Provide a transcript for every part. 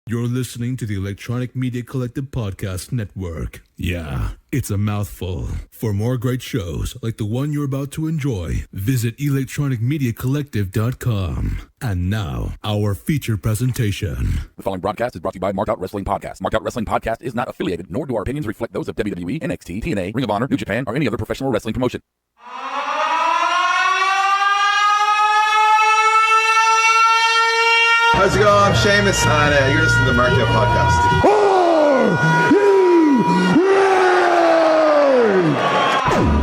You're listening to the Electronic Media Collective Podcast Network. Yeah, it's a mouthful. For more great shows like the one you're about to enjoy, visit electronicmediacollective.com. And now, our feature presentation. The following broadcast is brought to you by Marked Out Wrestling Podcast. Marked Out Wrestling Podcast is not affiliated, nor do our opinions reflect those of WWE, NXT, TNA, Ring of Honor, New Japan, or any other professional wrestling promotion. How's it going? I'm Sheamus, and you're listening to the Marked Out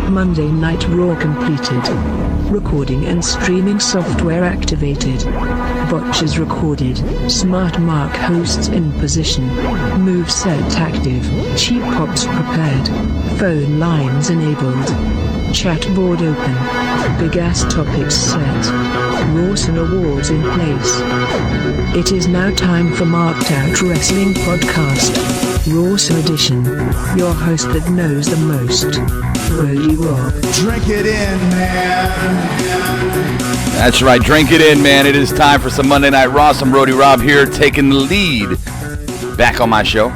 Podcast. Monday Night Raw completed. Recording and streaming software activated. Botches recorded. Smart Mark hosts in position. Moveset active. Cheap pops prepared. Phone lines enabled. Chat board open. Big ass topics set. Rawson Awards in place. It is now time for Marked Out Wrestling Podcast. Rawson Edition. Your host that knows the most. Brody Rob. Drink it in, man. That's right, drink it in, man. It is time for some Monday Night Raw. Some Brody Rob here taking the lead back on my show.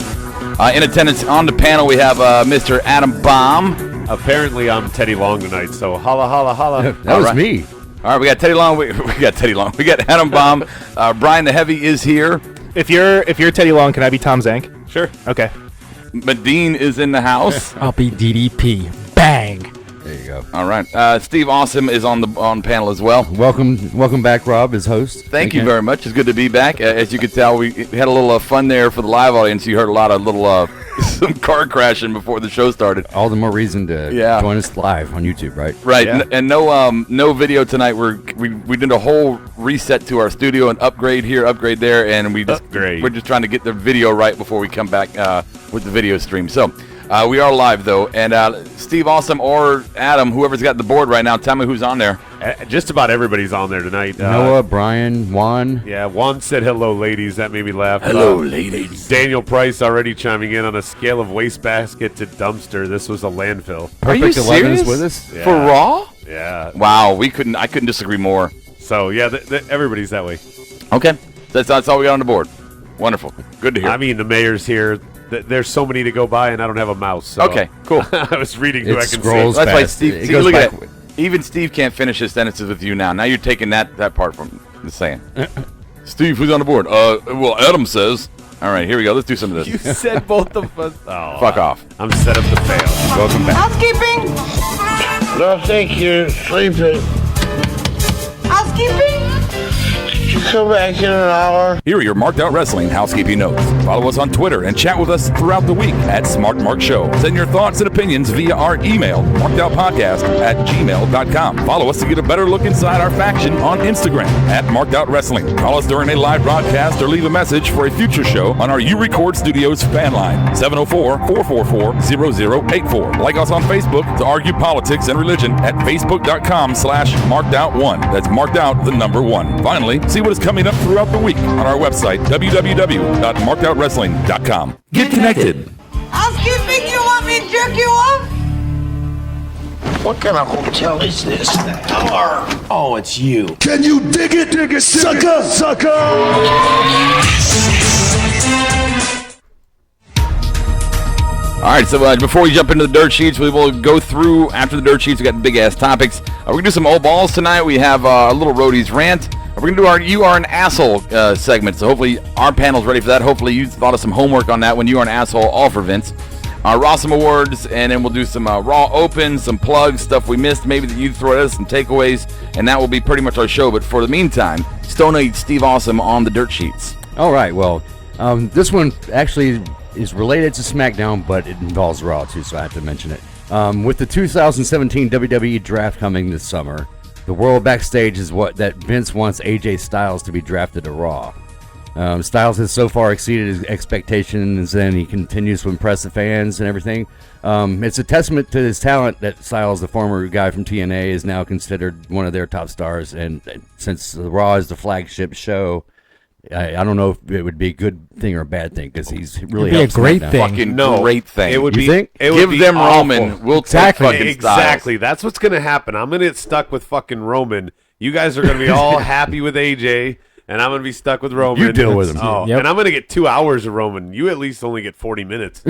In attendance on the panel, we have Mr. Adam Baum. Apparently, I'm Teddy Long tonight, so holla, holla, holla. That was me. All right, we got Teddy Long. We got Teddy Long. We got Adam Baum. Brian the Heavy is here. If you're Teddy Long, can I be Tom Zank? Sure. Okay. Medine is in the house. I'll be DDP. Bang. There you go. All right. Steve Awesome is on panel as well. Welcome back, Rob, as host. Thank you very much. It's good to be back. As you can tell, we had a little fun there for the live audience. You heard a lot of little some car crashing before the show started. All the more reason to join us live on YouTube, right? Right. Yeah. And no video tonight. We did a whole reset to our studio and upgrade here, upgrade there, and we're just trying to get the video right before we come back with the video stream. So. We are live, though, and Steve Awesome or Adam, whoever's got the board right now, tell me who's on there. Just about everybody's on there tonight. Noah, Brian, Juan. Yeah, Juan said hello, ladies. That made me laugh. Hello, ladies. Daniel Price already chiming in on a scale of wastebasket to dumpster. This was a landfill. Are you Perfect 11 serious? is with us? Yeah. For Raw? Yeah. Wow, I couldn't disagree more. So, yeah, everybody's that way. Okay, that's all we got on the board. Wonderful. Good to hear. I mean, the mayor's here. There's so many to go by, and I don't have a mouse. So. Okay, cool. I was reading who I can scrolls see. That's why fast. Steve, It goes look at back- that. Even Steve can't finish his sentences with you now. Now you're taking that part from the saying. Steve, who's on the board? Well, Adam says. All right, here we go. Let's do some of You this. said both of us. Oh, Fuck off. I'm set up to fail. Welcome back. Housekeeping? No, thank you. Sleeping. Housekeeping? You come back in an hour. Here are your Marked Out Wrestling housekeeping notes. Follow us on Twitter and chat with us throughout the week at Smart Mark Show. Send your thoughts and opinions via our email, markedoutpodcast@gmail.com. Follow us to get a better look inside our faction on Instagram at Marked Out Wrestling. Call us during a live broadcast or leave a message for a future show on our U Record Studios fan line, 704-444-0084. Like us on Facebook to argue politics and religion at facebook.com/markedout1. That's marked out the number 1. Finally, see what is coming up throughout the week on our website, www.markedoutwrestling.com. Get connected. Housekeeping, you want me to jerk you off? What kind of hotel is this now? Oh, it's you. Can you dig it, sucker, sucker? All right, so before we jump into the dirt sheets, we will go through, after the dirt sheets, we got the big-ass topics. We're going to do some old balls tonight. We have a little Roadie's rant. We're going to do our You Are an Asshole segment, so hopefully our panel's ready for that. Hopefully you thought of some homework on that when You Are an Asshole, all for Vince. Our Rawsome Awards, and then we'll do some Raw Opens, some plugs, stuff we missed, maybe that you throw at us, some takeaways, and that will be pretty much our show. But for the meantime, Stone Age Steve Awesome on the dirt sheets. All right, well, this one actually is related to SmackDown, but it involves Raw, too, so I have to mention it. With the 2017 WWE Draft coming this summer, the world backstage is that Vince wants AJ Styles to be drafted to Raw. Styles has so far exceeded his expectations, and he continues to impress the fans and everything. It's a testament to his talent that Styles, the former guy from TNA, is now considered one of their top stars. And since Raw is the flagship show, I don't know if it would be a good thing or a bad thing, because he's really It'd be a great thing. Fucking great thing. It would You be. think? It would Give be them awful. Roman. We'll take fucking Exactly. Styles. That's what's going to happen. I'm going to get stuck with fucking Roman. You guys are going to be all happy with AJ. and I'm going to be stuck with Roman. You deal with him. Oh, Yep. and I'm going to get 2 hours of Roman. You at least only get 40 minutes.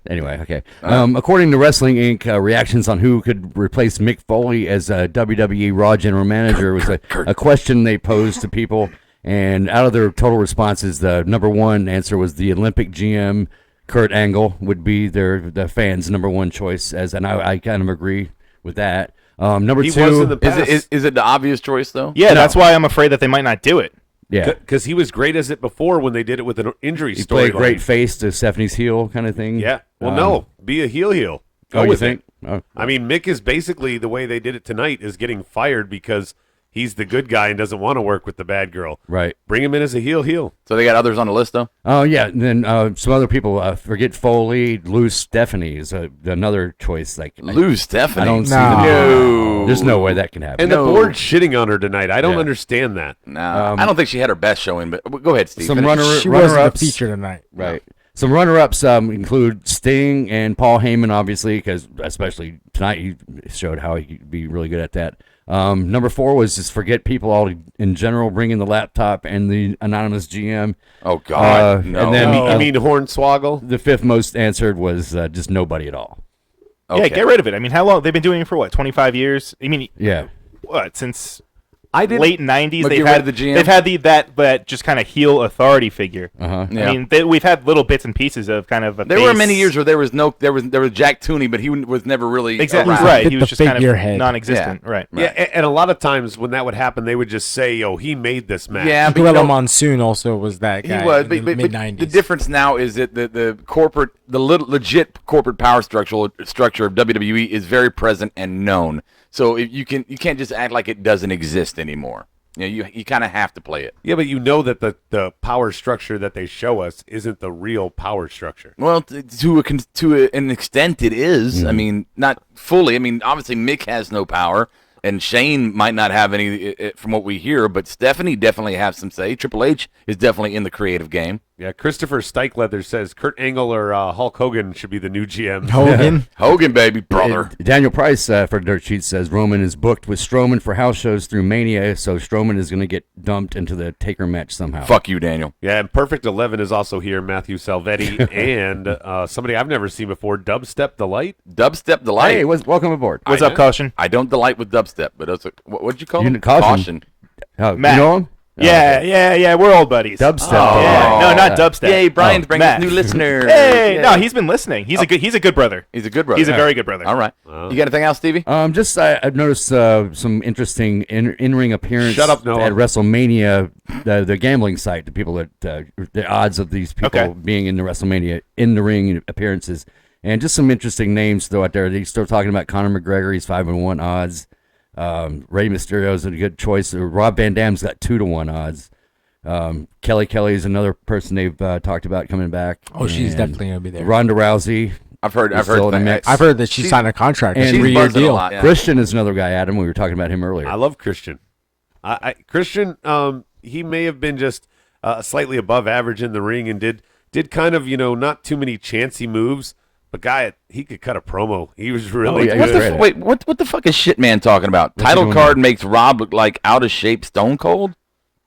Anyway, okay. According to Wrestling Inc., reactions on who could replace Mick Foley as a WWE Raw general manager was a question they posed to people. And out of their total responses, the number one answer was the Olympic GM, Kurt Angle, would be the fans' number one choice. And I kind of agree with that. Number He two, was in the past. Is it the obvious choice, though? Yeah, that's why I'm afraid that they might not do it. yeah, Because he was great as it before when they did it with an injury he story. played great face to Stephanie's heel kind of thing. Yeah. Well, no. Be a heel. Go You with think? it. Oh. I mean, Mick is basically, the way they did it tonight, is getting fired because he's the good guy and doesn't want to work with the bad girl. Right. Bring him in as a heel. So they got others on the list, though? Oh, yeah. And then some other people, forget Foley, lose Stephanie is another choice. Lose Stephanie? I don't see No. There's no way that can happen. And the board's shitting on her tonight. I don't Yeah. understand that. No, I don't think she had her best showing, but go ahead, Steve. Some She wasn't a runner-ups. feature tonight. Right. Some runner-ups include Sting and Paul Heyman, obviously, because especially tonight he showed how he could be really good at that. Number 4 was just forget people all in general, bringing the laptop and the anonymous GM. Oh, God, no. And then You mean Hornswoggle? the 5th most answered was just nobody at all. Okay. Yeah, get rid of it. I mean, how long? They've been doing it for what, 25 years? I mean, Yeah. what, since I did late 90s? But They've get rid had of the GM? They've had that just kind of heel authority figure. Uh-huh. Yeah. I mean, we've had little bits and pieces of kind of a There were face. many years where there was Jack Tooney, but he was never really Exactly around. right. Bit He the was just kind of figurehead. non-existent. Right. Yeah, and a lot of times when that would happen, they would just say, "Oh, he made this match." Yeah, but Gorilla Monsoon also was that guy. he was, in but the mid-90s. the difference now is that the legit corporate power structure of WWE is very present and known. So you can't just act like it doesn't exist anymore. You kind of have to play it. Yeah, but you know that the power structure that they show us isn't the real power structure. Well, to an extent, it is. I mean, not fully. I mean, obviously Mick has no power, and Shane might not have any from what we hear. But Stephanie definitely has some say. Triple H is definitely in the creative game. Yeah, Christopher Steichleather says Kurt Angle or Hulk Hogan should be the new GM. Hogan, baby, brother. Daniel Price for Dirt Sheet says Roman is booked with Strowman for house shows through Mania, so Strowman is going to get dumped into the Taker match somehow. Fuck you, Daniel. Yeah, and Perfect 11 is also here, Matthew Salvetti, and somebody I've never seen before, Dubstep Delight. Dubstep Delight. Hey, welcome aboard. What's up, Caution? I don't delight with dubstep, but what'd you call him? Caution. You Matt. know him? Yeah, we're old buddies. Dubstep. Yeah. No, not dubstep. Yay, Brian's bringing Matt. new listener. Hey, Yay. no, he's been listening. He's a good brother. He's a good brother. He's a very good brother. All right. You got anything else, Stevie? I've noticed some interesting in-ring appearance Shut up, Noah. at WrestleMania, the gambling site, the people that the odds of these people being in the WrestleMania in the ring appearances, and just some interesting names though out there. They're still talking about Conor McGregor. He's 5-1 odds. Rey Mysterio's a good choice. Rob Van Dam's got 2-1 odds. Kelly is another person they've talked about coming back. Oh, she's And definitely gonna be there. Ronda Rousey. I've heard still in the mix. I've heard that she signed a contract, a And 3-year deal. lot, yeah. Christian is another guy, Adam. We were talking about him earlier. I love Christian. Christian, he may have been just slightly above average in the ring and did kind of, not too many chancy moves, but he could cut a promo. He was really good. Wait, what the fuck is shit man talking about? What's he Title doing card now? makes Rob look like out of shape Stone Cold?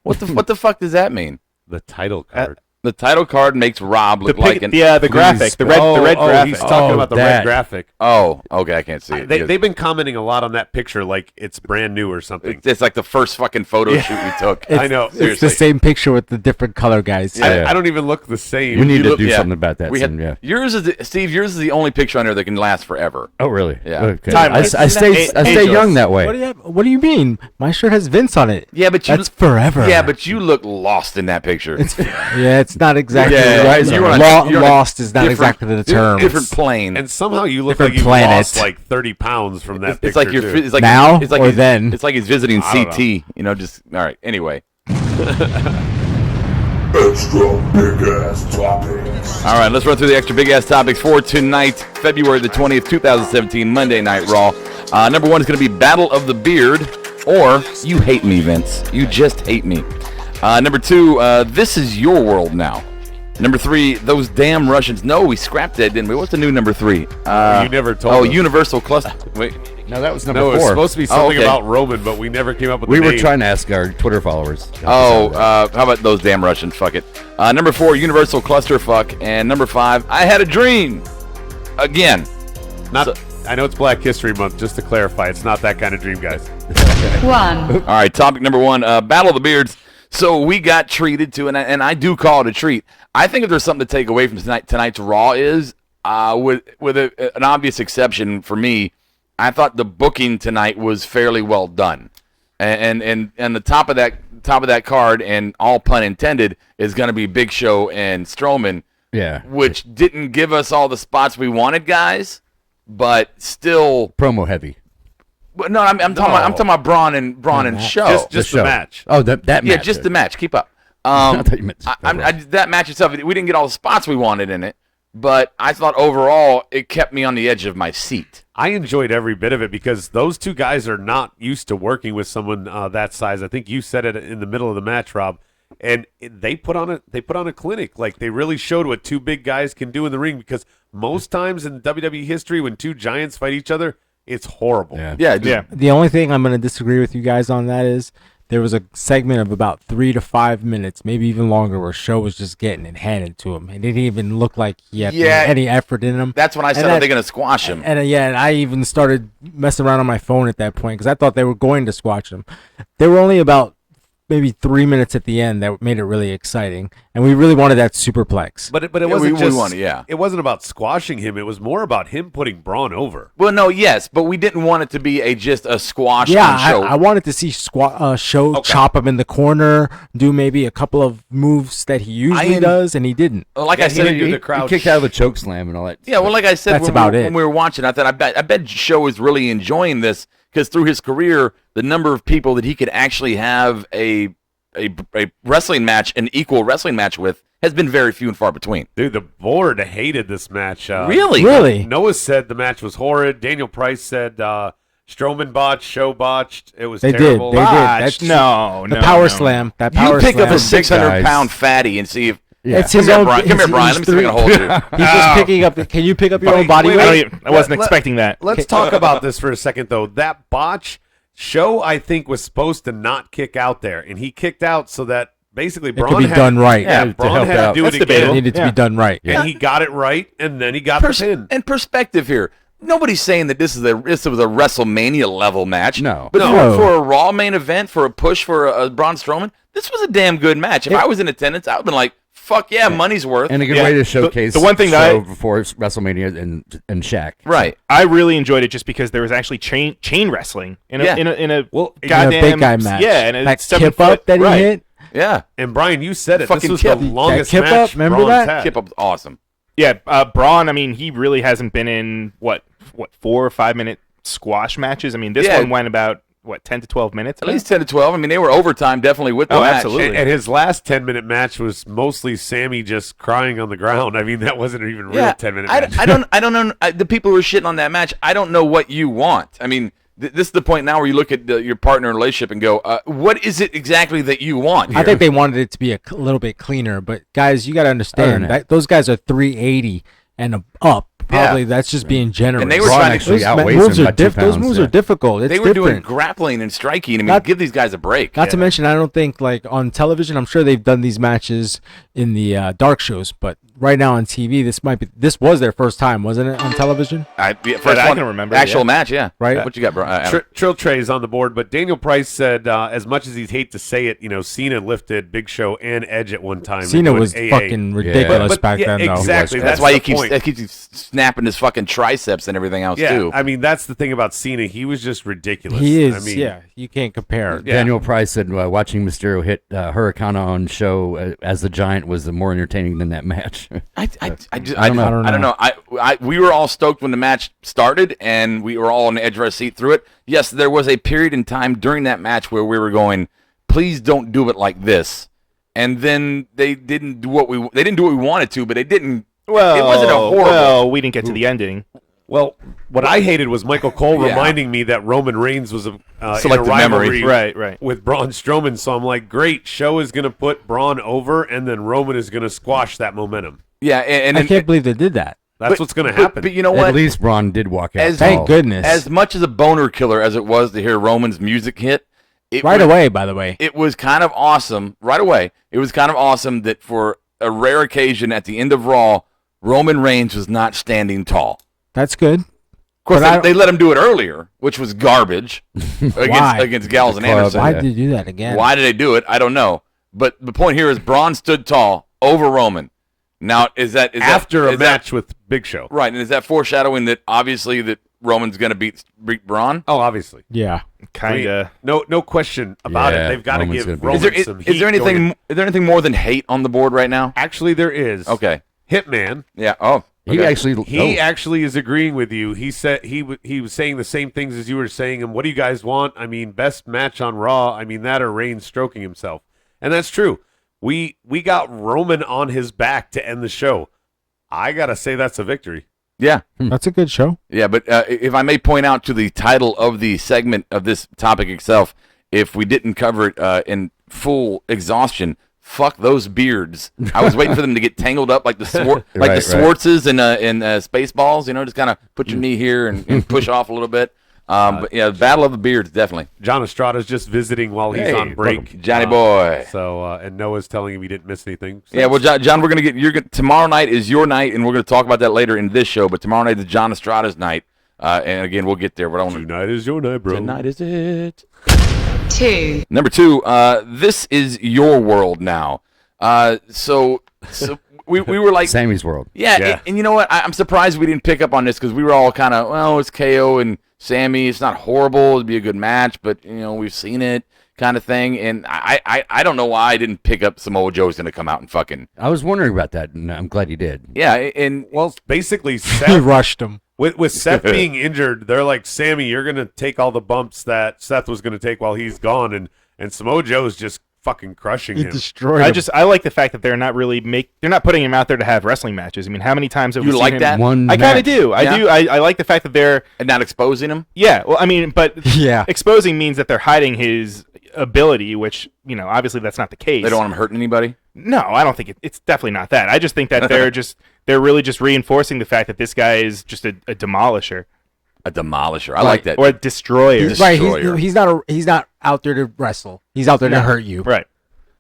What the fuck does that mean? The title card. The title card makes Rob look like an the graphic, the red graphic. He's talking about the red graphic. Oh, okay, I can't see it. They've been commenting a lot on that picture like it's brand new or something. It's like the first fucking photo shoot we took. I know. It's Seriously. the same picture with the different color guys. I don't even look the same. We need to do yeah. something about that. soon, yeah. Yours is Steve. Yours is the only picture on there that can last forever. Oh, really? Yeah. Okay. Timeless. I stay young that way. What do you mean? My shirt has Vince on it. Yeah, but That's forever. Yeah, but you look lost in that picture. It's not exactly. you're on a Lost is not different- exactly the term. different plane. And somehow you look Different like you planet. lost like 30 pounds from that It's picture. like too. it's like Now it's like or he's- then? It's like he's visiting I don't CT. Just all right. Anyway, Extra big ass topics. all right. Let's run through the extra big ass topics for tonight, February the 20th, 2017, Monday Night Raw. Number 1 is going to be Battle of the Beard, or You Hate Me, Vince. You just hate me. Number 2, This Is Your World Now. Number 3, Those Damn Russians. No, we scrapped that, didn't we? What's the new number 3? You never told us. Universal Cluster. Wait, No, that was number No, it was 4. supposed to be something okay. about Roman, but we never came up with We the were name. trying to ask our Twitter followers. how about those damn Russians? Fuck it. Number 4, Universal Clusterfuck. And number 5, I Had a Dream. Again. I know it's Black History Month, just to clarify. It's not that kind of dream, guys. 1. All right, topic number 1, Battle of the Beards. So we got treated to, and I do call it a treat. I think if there's something to take away from tonight's Raw is, with an obvious exception for me, I thought the booking tonight was fairly well done, and the top of that card, and all pun intended, is going to be Big Show and Strowman. Yeah. Which didn't give us all the spots we wanted, guys, but still promo heavy. But no, I'm talking about Braun and Show. Just the match. Oh, that match. Yeah, just the match. Keep up. I thought you meant that match itself, we didn't get all the spots we wanted in it, but I thought overall it kept me on the edge of my seat. I enjoyed every bit of it because those two guys are not used to working with someone that size. I think you said it in the middle of the match, Rob, and they put on a clinic. Like, they really showed what two big guys can do in the ring, because most times in WWE history when two giants fight each other, it's horrible. Yeah. The only thing I'm going to disagree with you guys on that is there was a segment of about 3 to 5 minutes, maybe even longer, where Show was just getting it handed to him. It didn't even look like he had any effort in him. That's when I said, are they going to squash him? And I even started messing around on my phone at that point because I thought they were going to squash him. They were only about maybe 3 minutes at the end that made it really exciting, and we really wanted that superplex. But it wasn't it wasn't about squashing him. It was more about him putting Braun over. Well, no, yes, but we didn't want it to be just a squash on Show. I wanted to see Show chop him in the corner, do maybe a couple of moves that he usually does, and he didn't. Like I said, he kicked out of a choke slam and all that. Yeah, well, like I said, That's about it. When we were watching, I thought, I bet Show is really enjoying this, because through his career, the number of people that he could actually have a wrestling match, an equal wrestling match with, has been very few and far between. Dude, the board hated this match. Really? Noah said the match was horrid. Daniel Price said Strowman botched, Show botched. It was terrible. They did. That's the power slam. That power slam. You pick up a slam. 600-pound fatty and see if. Yeah. It's his own. Come here, Brian. Let me see if I can hold you. He's just picking up. Can you pick up your own body weight? I wasn't expecting that. Let's talk about this for a second, though. That botch, Show, I think, was supposed to not kick out there, and he kicked out so that basically Braun could be done right. Yeah, Braun had to do it again. It needed to be done right. And he got it right, and then he got the pin. And perspective here. Nobody's saying that this was a WrestleMania level match. No. But for a Raw main event, for a push for a Braun Strowman, this was a damn good match. If I was in attendance, I would have been like, fuck yeah, money's worth. And a good way to showcase the one thing Show before WrestleMania and Shaq. Right. I really enjoyed it just because there was actually chain wrestling in a goddamn big guy match. Yeah, and that 7 kip up foot, that he right. hit. Yeah. And Brian, you said it. Fucking This was kip. the longest That kip match up, remember Braun's that? had. Kip Up's awesome. Yeah, Braun, I mean, he really hasn't been in, 4 or 5 minute squash matches. I mean, this one went about, 10 to 12 minutes? At least 10 to 12. I mean, they were overtime definitely with the match. Absolutely. And his last 10-minute match was mostly Sammy just crying on the ground. I mean, that wasn't even real 10-minute match. I don't know. The people who are shitting on that match, I don't know what you want. I mean, this is the point now where you look at your partner in a relationship and go, what is it exactly that you want here? I think they wanted it to be a little bit cleaner, but guys, you got to understand that those guys are 380 and up. Probably that's just being generous. And they were Braun trying actually to outweighs him by 2 pounds. Those moves are difficult. They were doing grappling and striking. I mean, give these guys a break. Not to mention, I don't think on television. I'm sure they've done these matches in the dark shows, but right now on TV, this was their first time, wasn't it, on television? I can remember. Actual match, yeah. Right. What you got, bro? Trill Trey's on the board, but Daniel Price said, as much as he'd hate to say it, Cena lifted Big Show and Edge at one time. Cena was fucking ridiculous back then, though. Exactly. That's why he keeps snapping his fucking triceps and everything else too. I mean, that's the thing about Cena. He was just ridiculous. He is. I mean, you can't compare. Daniel Price said watching Mysterio hit Hurricane on Show as the Giant was more entertaining than that match. I don't know. We were all stoked when the match started, and we were all on the edge of our seat through it. Yes, there was a period in time during that match where we were going, please don't do it like this. And then they didn't do what we wanted to, but they didn't. Well, it wasn't a horrible. Well, we didn't get to the ending. Well, what I hated was Michael Cole reminding me that Roman Reigns was in a rivalry right. with Braun Strowman. So I'm like, great, Show is going to put Braun over, and then Roman is going to squash that momentum. Yeah, and I can't believe they did that. That's what's going to happen. But you know what? At least Braun did walk out. Thank goodness. As much as a boner killer as it was to hear Roman's music hit, away, by the way. It was kind of awesome. Right away, it was kind of awesome that for a rare occasion at the end of Raw, Roman Reigns was not standing tall. That's good. Of course, they let him do it earlier, which was garbage against Gallows and Anderson. Why did they do that again? Why did they do it? I don't know. But the point here is Braun stood tall over Roman. Now, is that after a match with Big Show? Right, and is that foreshadowing that obviously that Roman's going to beat Braun? Oh, obviously. Yeah, kind of. No question about it. They've got to give Roman some heat. Is there anything more than hate on the board right now? Actually, there is. Okay. Hitman. Yeah. Oh. Okay. He actually is agreeing with you. He said he was saying the same things as you were saying. And what do you guys want? I mean, best match on Raw. I mean, that or Reigns stroking himself, and that's true. We got Roman on his back to end the show. I gotta say that's a victory. Yeah, that's a good show. Yeah, but if I may point out to the title of the segment of this topic itself, if we didn't cover it in full exhaustion. Fuck those beards! I was waiting for them to get tangled up like the Swartzes in Spaceballs. You know, just kind of put your knee here and push off a little bit. But yeah, Battle of the Beards, definitely. John Estrada's just visiting while he's on break. Welcome, Johnny boy. So and Noah's telling him he didn't miss anything. So yeah, well, John, we're gonna tomorrow night is your night, and we're gonna talk about that later in this show. But tomorrow night is John Estrada's night, and again, we'll get there. But tonight is your night, bro. Tonight is it. 2. Number 2, this is your world now. So we were like Sammy's world. Yeah. And you know what? I'm surprised we didn't pick up on this because we were all kind of, well, it's KO and Sammy. It's not horrible. It'd be a good match, but you know we've seen it kind of thing. And I don't know why I didn't pick up Samoa Joe's going to come out and fucking. I was wondering about that, and I'm glad you did. Yeah, and well, basically, he rushed him. With Seth being injured, they're like, Sammy, you're going to take all the bumps that Seth was going to take while he's gone, and Samoa Joe's just fucking crushing him. Destroyed him. I like the fact that they're not really they're not putting him out there to have wrestling matches. I mean, how many times have we seen him? that? One I kind of do. Yeah. I do. I like the fact that they're and not exposing him. Yeah. Well, I mean, but yeah, exposing means that they're hiding his ability, which obviously that's not the case. They don't want him hurting anybody. No, I don't think it's definitely not that. I just think that they're really just reinforcing the fact that this guy is just a demolisher. A demolisher. I like that. Or a destroyer. Right. He's not out there to wrestle. He's out there to hurt you. Right.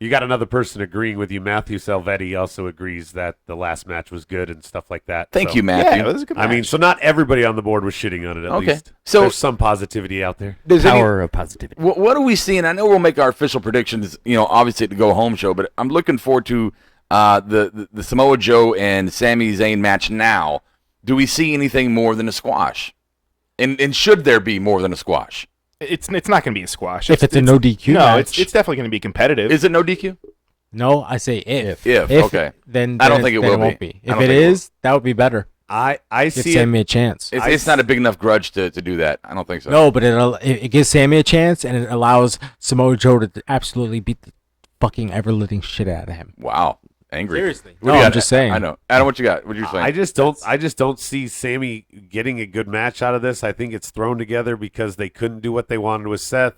You got another person agreeing with you. Matthew Salvetti also agrees that the last match was good and stuff like that. Thank you, Matthew. Yeah, it was a good match. I mean, so not everybody on the board was shitting on it, at least. So there's some positivity out there. Power of positivity. What are we seeing? I know we'll make our official predictions, obviously at the Go Home show, but I'm looking forward to the Samoa Joe and Sami Zayn match now. Do we see anything more than a squash? And should there be more than a squash? It's not going to be a squash. If it's a no DQ match. it's definitely going to be competitive. Is it no DQ? No, I say if. If okay. Then I don't think it will be. If it is, that would be better. I see give Sammy a chance. It's not a big enough grudge to do that. I don't think so. No, but it gives Sammy a chance, and it allows Samoa Joe to absolutely beat the fucking ever-living shit out of him. Wow. Angry. Seriously. No, I'm just saying. I know. Adam, what you got? What are you saying? I just don't see Sammy getting a good match out of this. I think it's thrown together because they couldn't do what they wanted with Seth.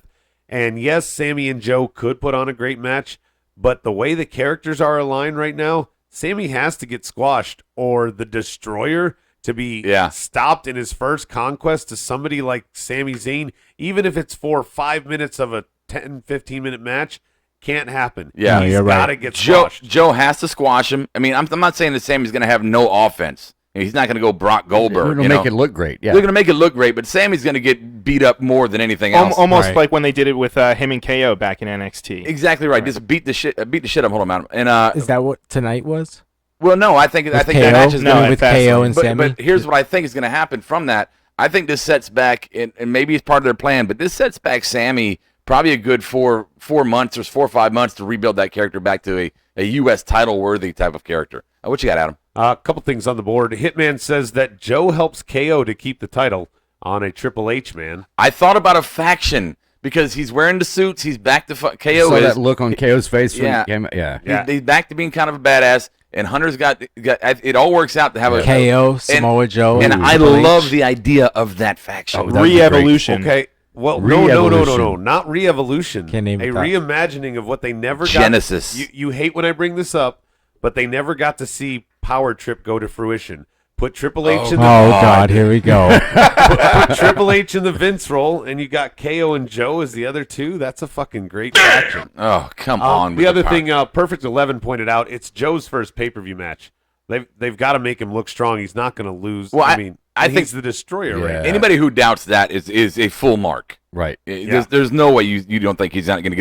And yes, Sammy and Joe could put on a great match, but the way the characters are aligned right now, Sammy has to get squashed or the Destroyer to be stopped in his first conquest to somebody like Sami Zayn, even if it's for 5 minutes of a 10, 15-minute match. Can't happen. Yeah, he's got to get squashed. Joe has to squash him. I mean, I'm not saying that Sammy's going to have no offense. He's not going to go Brock Goldberg. It'll make it look great. Yeah, they're going to make it look great, but Sammy's going to get beat up more than anything else. Almost like when they did it with him and KO back in NXT. Exactly right. Just beat the shit up. Hold on, man. And is that what tonight was? Well, no. I think that match is going with KO and Sammy. But here's what I think is going to happen from that. I think this sets back, and maybe it's part of their plan, but this sets back Sammy probably a good 4 months or 4 or 5 months to rebuild that character back to a U.S. title-worthy type of character. What you got, Adam? A couple things on the board. Hitman says that Joe helps KO to keep the title on a Triple H, man. I thought about a faction because he's wearing the suits. He's back to KO. Saw that look on KO's face. Yeah. When he came, He's back to being kind of a badass. And Hunter's got it all works out to have a KO, Samoa Joe. And I love the idea of that faction. Re-evolution. Okay. Well, no, not re-evolution. Can't name a reimagining of what they never got. Genesis. You hate when I bring this up, but they never got to see Power Trip go to fruition. Put Triple H in the God, here we go. put Triple H in the Vince role, and you got KO and Joe as the other two. That's a fucking great faction. Oh, come on. The other thing, Perfect 11 pointed out, it's Joe's first pay-per-view match. They've got to make him look strong. He's not going to lose. Well, I mean, I he's think the destroyer, right? Anybody who doubts that is a full mark. Right. There's no way you don't think he's not going to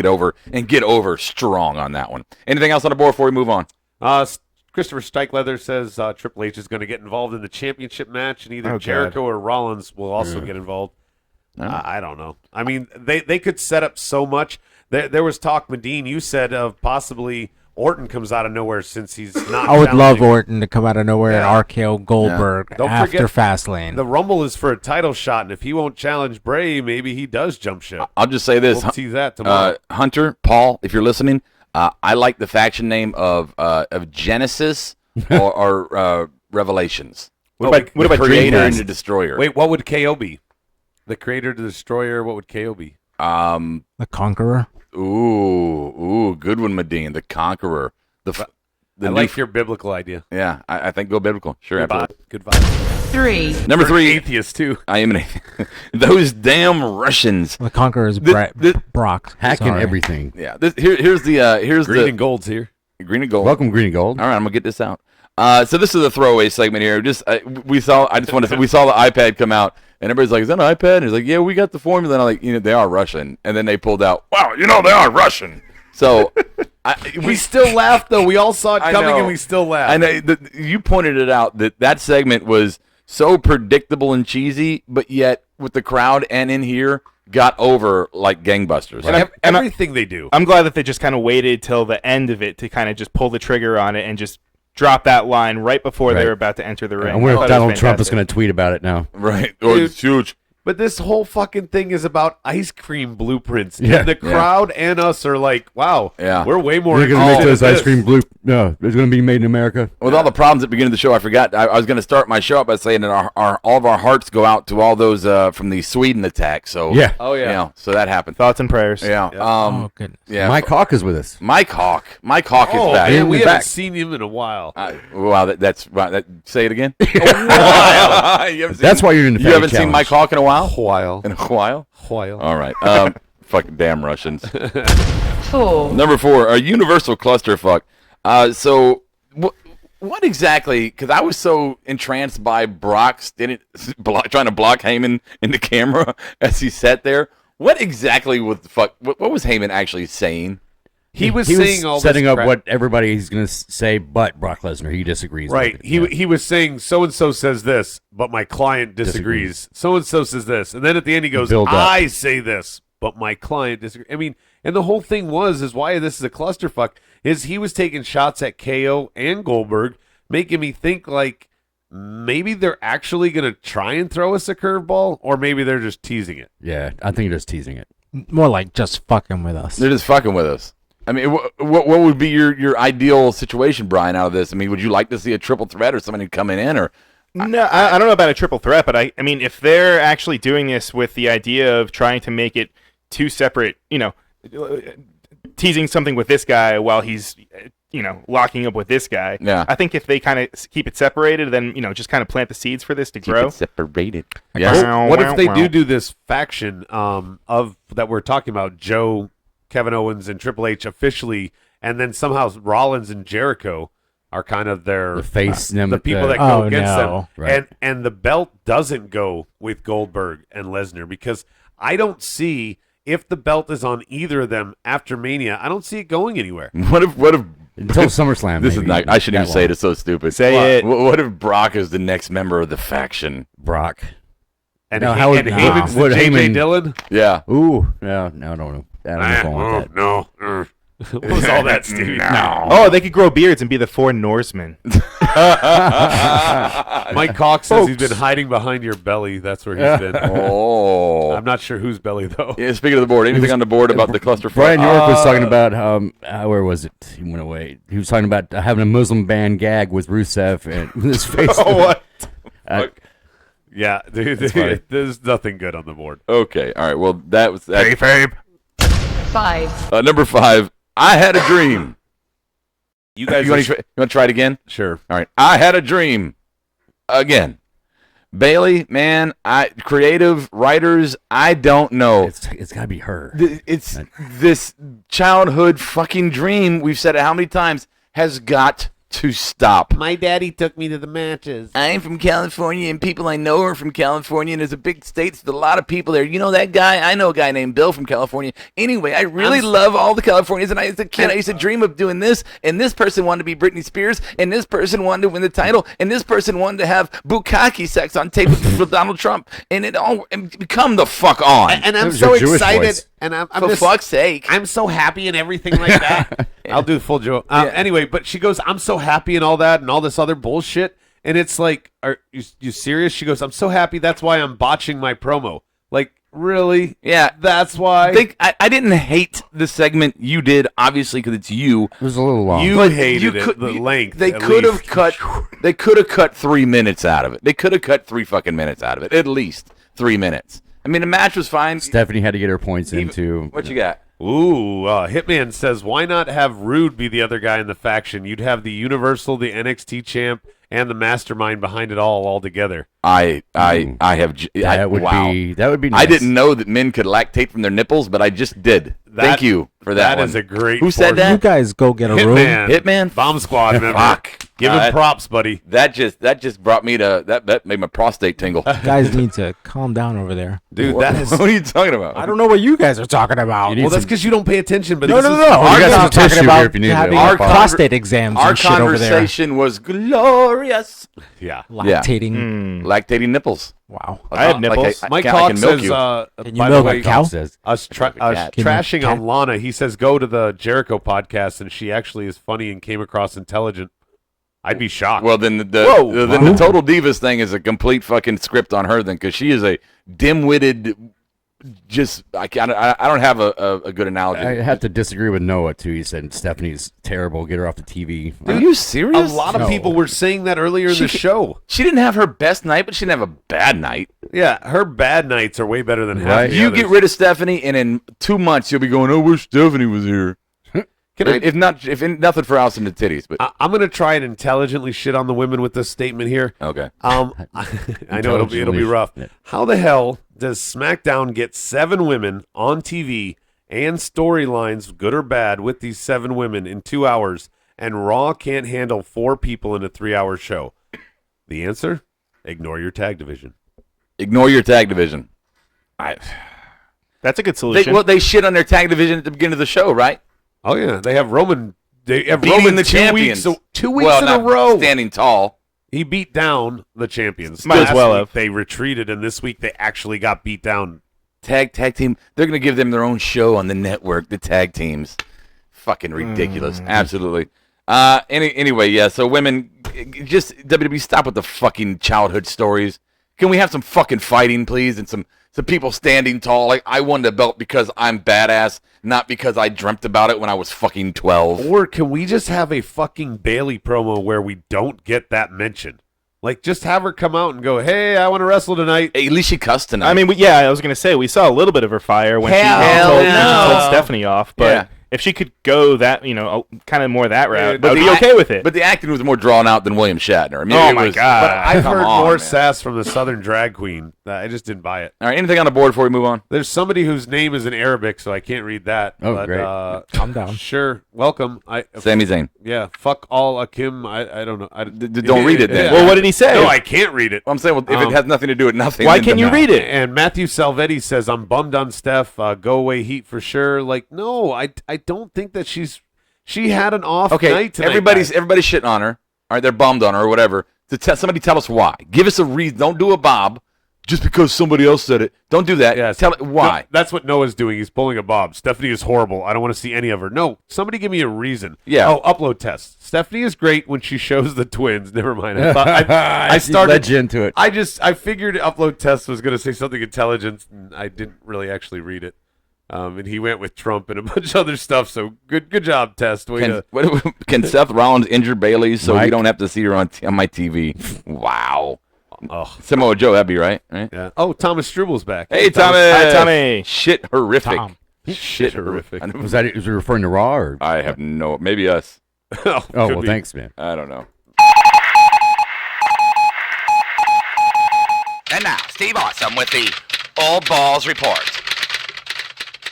get over strong on that one. Anything else on the board before we move on? Christopher Steichleather says Triple H is going to get involved in the championship match, and either Jericho or Rollins will also get involved. I don't know. I mean, they could set up so much. There was talk, Medine, you said, of possibly Orton comes out of nowhere since he's not. I would love Orton to come out of nowhere and RKO Goldberg after Fastlane. The Rumble is for a title shot, and if he won't challenge Bray, maybe he does jump ship. I'll just say this. We'll see that tomorrow. Hunter, Paul, if you're listening, I like the faction name of Genesis or Revelations. What about Creator and the Destroyer? Wait, what would KO be? The Creator, the Destroyer. What would KO be? The Conqueror. Ooh, good one, Medine. The Conqueror. I like your biblical idea. Yeah, I think go biblical. Sure, good vibe. 3. Number 3. Atheist too. I am an atheist. Those damn Russians. The Conqueror is Brock. Hacking everything. Yeah. Here's Green and Gold's here. Green and Gold. Welcome, Green and Gold. All right, I'm gonna get this out. So this is a throwaway segment here. We saw the iPad come out, and everybody's like, "Is that an iPad?" And he's like, "Yeah, we got the formula." And I'm like, they are Russian. And then they pulled out, "Wow, they are Russian." So we still laughed though. We all saw it coming, and we still laughed. I know you pointed it out that segment was so predictable and cheesy, but yet with the crowd and in here got over like gangbusters. And everything they do. I'm glad that they just kind of waited till the end of it to kind of just pull the trigger on it and just drop that line right before they were about to enter the ring. I wonder if Donald Trump is going to tweet about it now. Right. It's huge. But this whole fucking thing is about ice cream blueprints. Yeah. And the crowd and us are like, wow, we're way more They're going to make those ice cream no, it's going to be made in America. With all the problems at the beginning of the show, I forgot. I was going to start my show up by saying that all of our hearts go out to all those from the Sweden attack. So so that happened. Thoughts and prayers. Yeah. Oh goodness. Yeah. Mike Hawk is with us. Mike Hawk is back. Man, we haven't seen him in a while. Wow, that's right. Say it again. That's why you're in the You haven't seen Mike Hawk in a while? In a while? All right. Fucking damn Russians. 4. Number 4, a universal clusterfuck. So what exactly? Because I was so entranced by Brock's trying to block Heyman in the camera as he sat there. What exactly was the fuck? What was Heyman actually saying? He was saying all setting this up crap. what everybody's going to say, but Brock Lesnar. He disagrees. Right. With it. He was saying so and so says this, but my client disagrees. So and so says this, and then at the end he goes, "I say this, but my client disagrees." I mean, and the whole thing is why this is a clusterfuck is he was taking shots at KO and Goldberg, making me think like maybe they're actually going to try and throw us a curveball, or maybe they're just teasing it. Yeah, I think they're just teasing it. More like just fucking with us. They're just fucking with us. I mean, what would be your ideal situation, Brian, out of this? I mean, would you like to see a triple threat or somebody coming in? Or No, I don't know about a triple threat, but I mean, if they're actually doing this with the idea of trying to make it two separate, teasing something with this guy while he's, locking up with this guy. Yeah. I think if they kind of keep it separated, then, just kind of plant the seeds for this to grow. Keep it separated. Yeah. What if they do this faction of that we're talking about, Joe, Kevin Owens, and Triple H officially, and then somehow Rollins and Jericho are kind of the people that go against them. Right. And the belt doesn't go with Goldberg and Lesnar because I don't see if the belt is on either of them after Mania, I don't see it going anywhere. What if until SummerSlam? This is not. I shouldn't even say it. It's so stupid. Say it. What if Brock is the next member of the faction? Brock. And Heyman's J.J. Dillon? Yeah. Ooh. No, no. I don't want that. No. What was all that, Stevie? No. Oh, they could grow beards and be the Four Norsemen. Mike Hawk says he's been hiding behind your belly. That's where he's been. Oh. I'm not sure whose belly, though. Yeah, speaking of the board, anything on the board about the clusterfuck? Brian York was talking about, where was it? He went away. He was talking about having a Muslim band gag with Rusev and with his face. What? Yeah, dude, there's nothing good on the board. Okay, all right. Well, that was that. Kayfabe. 5. Number 5. I had a dream. You guys, you want to try it again? Sure. All right. I had a dream. again, Bailey, man, creative writers, I don't know. It's got to be her. It's this childhood fucking dream. We've said it how many times has got to stop. My daddy took me to the matches. I'm from California, and people I know are from California, and there's a big state, so there's a lot of people there. You know that guy? I know a guy named Bill from California. Anyway, I really love all the Californians, and as a kid, I used to dream of doing this, and this person wanted to be Britney Spears, and this person wanted to win the title, and this person wanted to have bukkake sex on tape with Donald Trump, and come the fuck on. And I'm so excited. And I'm for fuck's sake. I'm so happy and everything like that. I'll do the full joke. Anyway, but she goes, I'm so happy and all that and all this other bullshit. And it's like, are you serious? She goes, I'm so happy. That's why I'm botching my promo. Like, really? Yeah. That's why. I didn't hate the segment you did, obviously, because it's you. It was a little long. You hated the length. They could have cut 3 minutes out of it. They could have cut 3 fucking minutes out of it. At least 3 minutes. I mean, the match was fine. Stephanie had to get her points in, too. What you got? Ooh, Hitman says, why not have Rude be the other guy in the faction? You'd have the Universal, the NXT champ, and the mastermind behind it all together. That would be nice. I didn't know that men could lactate from their nipples, but I just did. Thank you for that. That is a great. Who said that? You guys go get a room. Hitman? Bomb Squad member. Fuck. Give him props, buddy. That just brought me to that made my prostate tingle. You guys need to calm down over there. Dude, what are you talking about? I don't know what you guys are talking about. Well, that's because you don't pay attention. But no. You guys are talking about having prostate exams our and shit over there. Our conversation was glorious. Yeah. Lactating. Lactating nipples. Wow. I have nipples. Mike Hawk says, can you milk a cow? Us trashing on Lana, he says, go to the Jericho podcast, and she actually is funny and came across intelligent. I'd be shocked. Well, then the Total Divas thing is a complete fucking script on her then, because she is a dim-witted. I don't have a good analogy. I have to disagree with Noah too. He said Stephanie's terrible. Get her off the TV. Are you serious? A lot of people were saying that earlier in the show. She didn't have her best night, but she didn't have a bad night. Yeah, her bad nights are way better than half the You others. get rid of Stephanie, and in 2 months you'll be going, "I wish Stephanie was here." If nothing for Austin the titties, but I'm going to try and intelligently shit on the women with this statement here. Okay. I know it'll be rough. Yeah. How the hell does SmackDown get 7 women on TV and storylines, good or bad, with these 7 women in 2 hours, and Raw can't handle 4 people in a 3-hour show? The answer? Ignore your tag division. Ignore your tag division. That's a good solution. They shit on their tag division at the beginning of the show, right? Oh yeah, they have Roman. They have beating Roman the champions 2 weeks in a row, standing tall. He beat down the champions. Might as well have. They retreated, and this week they actually got beat down. Tag team. They're going to give them their own show on the network. The tag teams. Fucking ridiculous. Absolutely. Anyway, yeah. So women, just WWE, stop with the fucking childhood stories. Can we have some fucking fighting, please, and some people standing tall? Like, I won the belt because I'm badass, not because I dreamt about it when I was fucking 12. Or can we just have a fucking Bailey promo where we don't get that mention? Like, just have her come out and go, "Hey, I want to wrestle tonight." Hey, at least she cussed tonight. I mean, I was going to say, we saw a little bit of her fire when she told Stephanie off, but if she could go that, kind of more that route, I'd be okay with it. But the acting was more drawn out than William Shatner. I mean, oh, my God. But I've heard more sass from the Southern drag queen. I just didn't buy it. All right, anything on the board before we move on? There's somebody whose name is in Arabic, so I can't read that. Oh, but, great. Calm down. Sure. Welcome. Sami Zayn. Yeah. Fuck all Akim. I don't know. Don't read it then. Yeah. Well, what did he say? No, I can't read it. Well, I'm saying, if it has nothing to do with nothing. Why can't you read it? And Matthew Salvetti says, "I'm bummed on Steph. Go away Heat for sure." Like, no, I don't think that she had an off night tonight. Everybody's shitting on her. All right, they're bummed on her or whatever. Somebody tell us why. Give us a reason. Don't do a Bob just because somebody else said it. Don't do that. Yes. Tell it why. No, that's what Noah's doing. He's pulling a Bob. Stephanie is horrible. I don't want to see any of her. No, somebody give me a reason. Yeah. Oh, upload test. Stephanie is great when she shows the twins. Never mind. I started led you into it. I figured upload test was going to say something intelligent, and I didn't really actually read it. And he went with Trump and a bunch of other stuff. So good job, Test. Can Seth Rollins injure Bailey so we don't have to see her on my TV? Wow. Oh. Samoa Joe, that'd be right? Yeah. Oh, Thomas Strubal's back. Hey, Thomas. Hi, Tommy. Shit horrific. Tom. Shit horrific. Was he referring to Raw or? I have maybe us. Well, thanks, man. I don't know. And now, Steve Awesome with the Old Balls Report.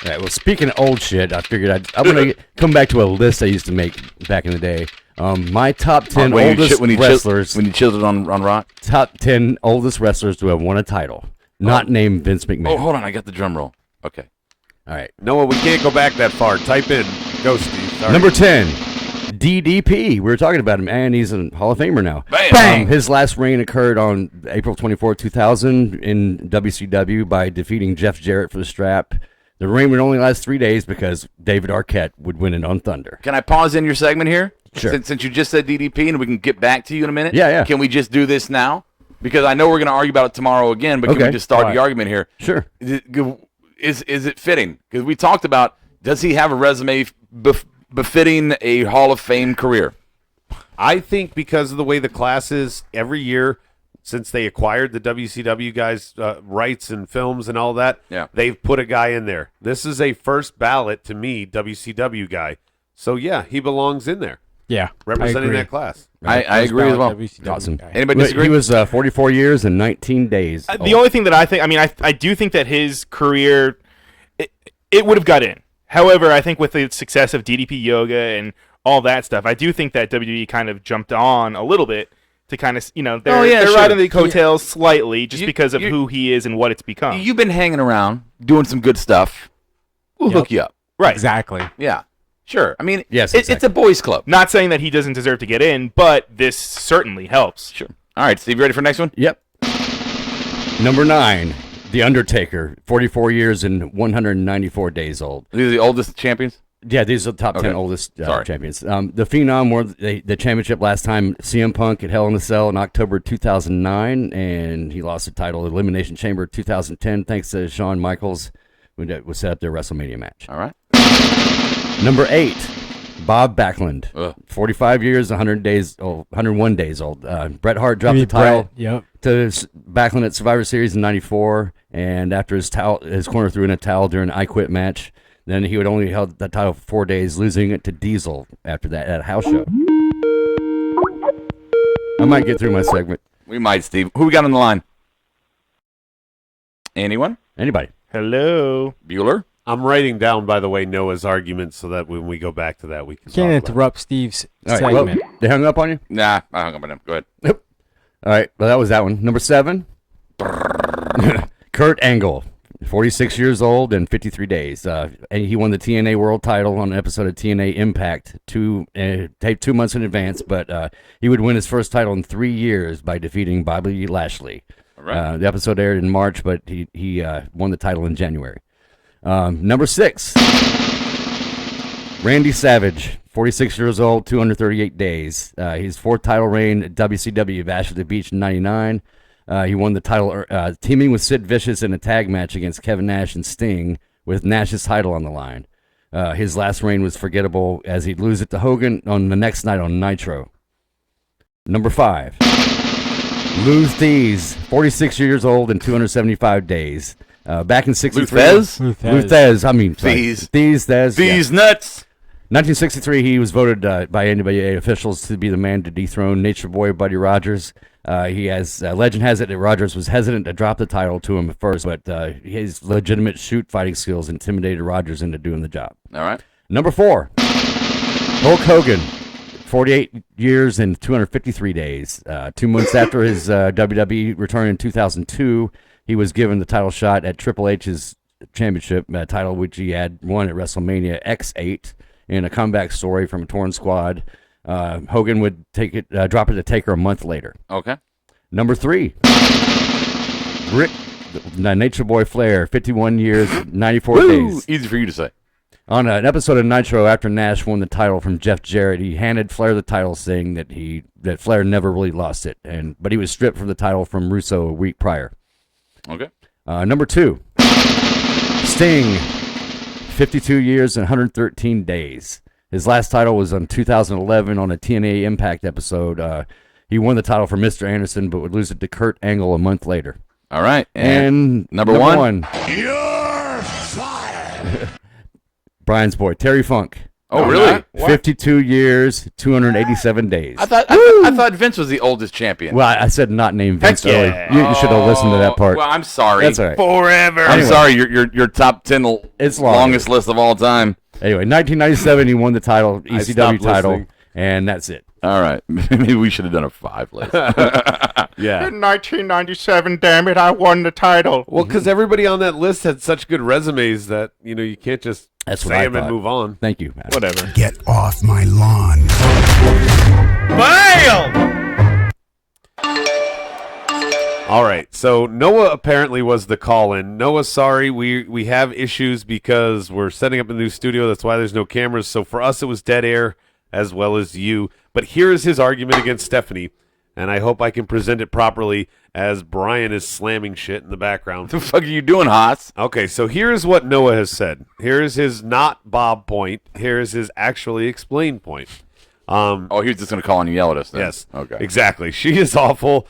All right, well, speaking of old shit, I figured I'm going to come back to a list I used to make back in the day. My top 10 oldest wrestlers. When you chilled it on Rock? Top 10 oldest wrestlers to have won a title. Not named Vince McMahon. Oh, hold on. I got the drum roll. Okay. All right. Noah, we can't go back that far. Type in. Go, Steve. Sorry. Number 10, DDP. We were talking about him, and he's a Hall of Famer now. Bam! His last reign occurred on April 24, 2000 in WCW by defeating Jeff Jarrett for the strap. The reign would only last 3 days because David Arquette would win it on Thunder. Can I pause in your segment here? Sure. Since you just said DDP and we can get back to you in a minute? Yeah. Can we just do this now? Because I know we're going to argue about it tomorrow again, but can we just start the argument here? Sure. Is it fitting? Because we talked about, does he have a resume befitting a Hall of Fame career? I think because of the way the class is every year since they acquired the WCW guys' rights and films and all that, they've put a guy in there. This is a first ballot, to me, WCW guy. So, yeah, he belongs in there. Yeah, representing that class. I agree as well. Awesome. Anybody disagree? He was 44 years and 19 days. The only thing that I think, I do think that his career, it would have got in. However, I think with the success of DDP Yoga and all that stuff, I do think that WWE kind of jumped on a little bit to kind of, they're riding the coattails slightly just because of who he is and what it's become. You've been hanging around, doing some good stuff. We'll hook you up. Right. Exactly. Yeah. Sure. I mean, yes, it's a boys' club. Not saying that he doesn't deserve to get in, but this certainly helps. Sure. All right, Steve, you ready for the next one? Yep. Number 9, The Undertaker, 44 years and 194 days old. These are the oldest champions? Yeah, these are the top 10 oldest champions. The Phenom won the championship last time, CM Punk at Hell in a Cell in October 2009, and he lost the title at Elimination Chamber 2010 thanks to Shawn Michaels, who was set up their WrestleMania match. All right. Number 8, Bob Backlund, 45 years, 101 days old. Bret Hart dropped the title to Backlund at Survivor Series in '94, and after his corner threw in a towel during an I Quit match, then he would only held that title for 4 days, losing it to Diesel after that at a house show. I might get through my segment. We might, Steve. Who we got on the line? Anyone? Anybody? Hello. Bueller? I'm writing down, by the way, Noah's arguments so that when we go back to that, we can Can't interrupt Steve's segment. Well, they hung up on you? Nah, I hung up on him. Go ahead. Yep. All right, well, that was that one. Number 7, Kurt Angle, 46 years old and 53 days. And he won the TNA World title on an episode of TNA Impact, taped 2 months in advance, but he would win his first title in 3 years by defeating Bobby Lashley. All right. The episode aired in March, but he won the title in January. Number 6, Randy Savage, 46 years old, 238 days. His 4th title reign at WCW Bash at the Beach in '99. He won the title teaming with Sid Vicious in a tag match against Kevin Nash and Sting with Nash's title on the line. His last reign was forgettable as he'd lose it to Hogan on the next night on Nitro. Number 5, Lou Thesz, 46 years old and 275 days. Back in '63, Lou Thesz. I mean, These nuts. 1963, he was voted by NWA officials to be the man to dethrone Nature Boy Buddy Rogers. Legend has it that Rogers was hesitant to drop the title to him at first, but his legitimate fighting skills intimidated Rogers into doing the job. All right. Number 4, Hulk Hogan, 48 years and 253 days. 2 months after his WWE return in 2002. He was given the title shot at Triple H's championship title, which he had won at WrestleMania X8 in a comeback story from a torn squad. Hogan would drop it to Taker a month later. Okay. Number 3, Rick Nature Boy Flair, 51 years, 94 days. Easy for you to say. On an episode of Nitro, after Nash won the title from Jeff Jarrett, he handed Flair the title, saying that Flair never really lost it, but he was stripped from the title from Russo a week prior. Okay. Number 2, Sting, 52 years and 113 days. His last title was in 2011 on a TNA Impact episode. He won the title for Mr. Anderson, but would lose it to Kurt Angle a month later. All right. And number one. You're fired. Brian's boy, Terry Funk, Oh, really? 52 years, 287 days. I thought Vince was the oldest champion. Well, I said not named Vince Heck earlier. yeah. You should have listened to that part. Well, I'm sorry. That's all right. Forever. I'm sorry. Your top 10 It's longer. longest list of all time. Anyway, 1997, he won the title, I ECW stopped title, listening. and that's it. All right. Maybe we should have done a 5 list. Yeah. In 1997, damn it, I won the title. Well, because everybody on that list had such good resumes that, you can't just That's what say I them and thought. move on. Thank you, Adam. Whatever. Get off my lawn. Bam! All right. So Noah apparently was the call-in. Noah, sorry, we have issues because we're setting up a new studio. That's why there's no cameras. So for us, it was dead air as well as you. But here is his argument against Stephanie, and I hope I can present it properly as Brian is slamming shit in the background. What the fuck are you doing, Haas? Okay, so here's what Noah has said. Here's his not Bob point. Here's his actually explained point. Oh, he was just going to call and yell at us then. Yes. Okay. Exactly. She is awful.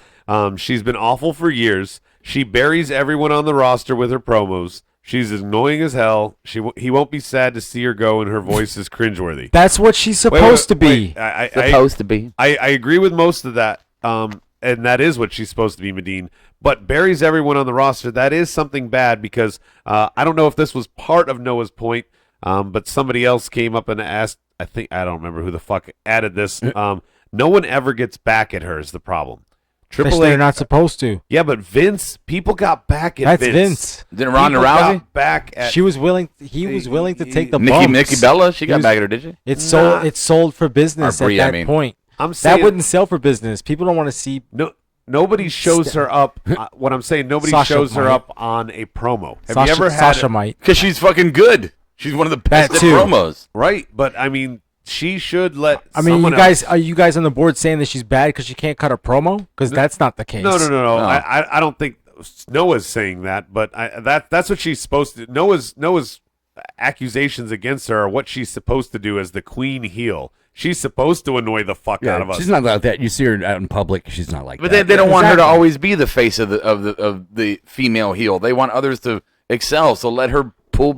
She's been awful for years. She buries everyone on the roster with her promos. She's annoying as hell. He won't be sad to see her go, and her voice is cringeworthy. That's what she's supposed to be. Supposed to be. I agree with most of that, and that is what she's supposed to be, Medine. But buries everyone on the roster, that is something bad because I don't know if this was part of Noah's point, but somebody else came up and asked, I don't remember who the fuck added this. No one ever gets back at her is the problem. Triple A, they're not supposed to. Yeah, but Vince, people got back at That's Vince. Vince. Didn't Ronda People Rousey? got back at He was willing to take the Nikki bumps. Bella? She got was- back at her, did she? It's sold. It's sold for business Or Brie, at I that mean. point. I'm saying That wouldn't sell for business. People don't want to see. nobody shows her up. What I'm saying, nobody Sasha shows her might. up on a promo. Have Sasha, you ever had Sasha might. Because she's fucking good. She's one of the best That at too. promos. right? But I mean, she should let. I mean, someone you guys else. are you guys on the board saying that she's bad because she can't cut a promo? Because that's not the case. No. No. I don't think Noah's saying that, but that's what she's supposed to. Noah's accusations against her are what she's supposed to do as the queen heel. She's supposed to annoy the fuck out of us. She's not like that. You see her out in public. She's not like But that. they don't want her to Exactly. always be the face of the female heel. They want others to excel. So let her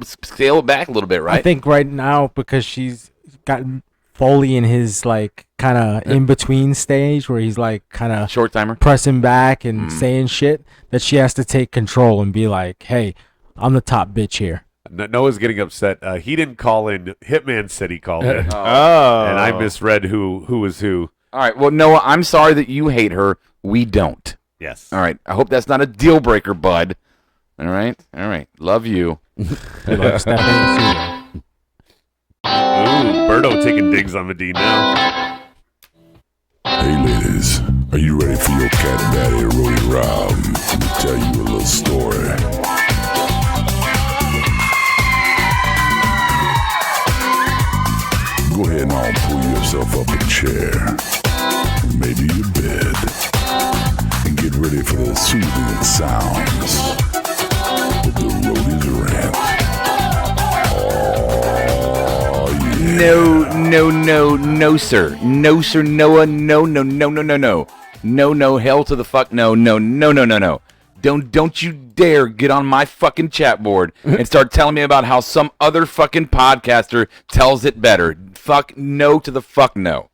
scale it back a little bit, right? I think right now because she's gotten Foley in his like kind of in between stage where he's like kind of Short timer. pressing back and saying shit that she has to take control and be like, "Hey, I'm the top bitch here." Noah's getting upset. He didn't call in. Hitman said he called in, Oh. and I misread who was who. All right. Well, Noah, I'm sorry that you hate her. We don't. Yes. All right. I hope that's not a deal breaker, bud. All right. All right. Love you. He likes that thing too. Ooh, Berto taking digs on Medine now. Hey ladies, are you ready for your cat and daddy rolling around? Let me tell you a little story. Go ahead and pull yourself up a chair, maybe your bed, and get ready for the soothing sounds of the Roadies Rant. Oh yeah. No, sir. No, sir, Noah. No, hell to the fuck no. Don't you dare get on my fucking chat board and start telling me about how some other fucking podcaster tells it better. Fuck no to the fuck no.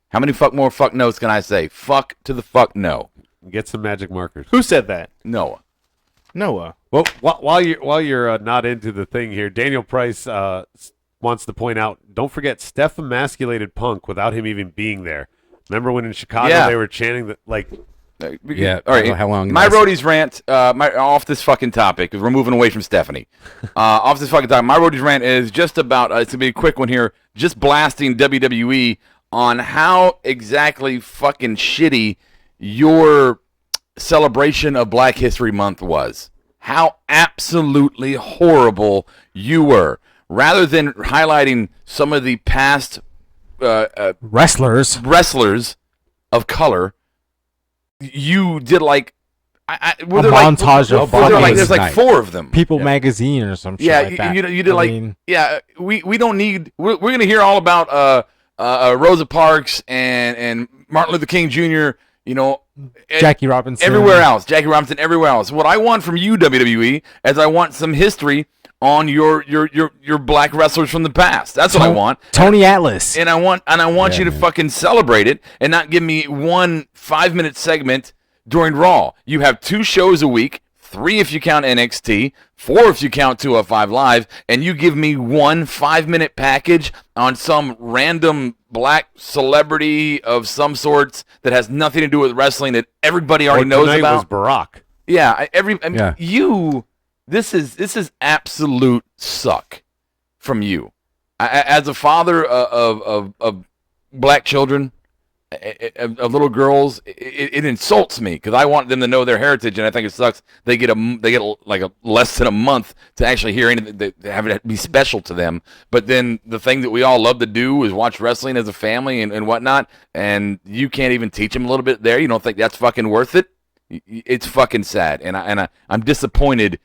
How many more fuck no's can I say? Fuck to the fuck no. Get some magic markers. Who said that? Noah. Noah. Well, while you're not into the thing here, Daniel Price wants to point out. Don't forget, Steph emasculated Punk without him even being there. Remember when in Chicago they were chanting that like. Yeah. All right. How long? My roadies rant. Off this fucking topic because we're moving away from Stephanie. Off this fucking topic. My roadies rant is just about. It's gonna be a quick one here. Just blasting WWE on how exactly fucking shitty your celebration of Black History Month was. How absolutely horrible you were. Rather than highlighting some of the past Wrestlers of color. You did like a montage of there's like 4 of them. People Magazine or some shit like that. You did we don't need we're gonna hear all about Rosa Parks and Martin Luther King Jr. You know, Jackie Robinson. Everywhere else. Jackie Robinson, everywhere else. What I want from you, WWE, is I want some history on your black wrestlers from the past. That's what I want. Tony Atlas. And I want you to fucking celebrate it and not give me one 5-minute segment during Raw. You have 2 shows a week, 3 if you count NXT, 4 if you count 205 Live, and you give me one 5-minute package on some random black celebrity of some sorts that has nothing to do with wrestling that everybody already knows tonight about. Was Barack. Yeah, This is absolute suck from you. As a father of black children, of little girls, it insults me because I want them to know their heritage, and I think it sucks. They get like a less than a month to actually hear anything, to have it be special to them. But then the thing that we all love to do is watch wrestling as a family and whatnot, and you can't even teach them a little bit there. You don't think that's fucking worth it? It's fucking sad, and I'm disappointed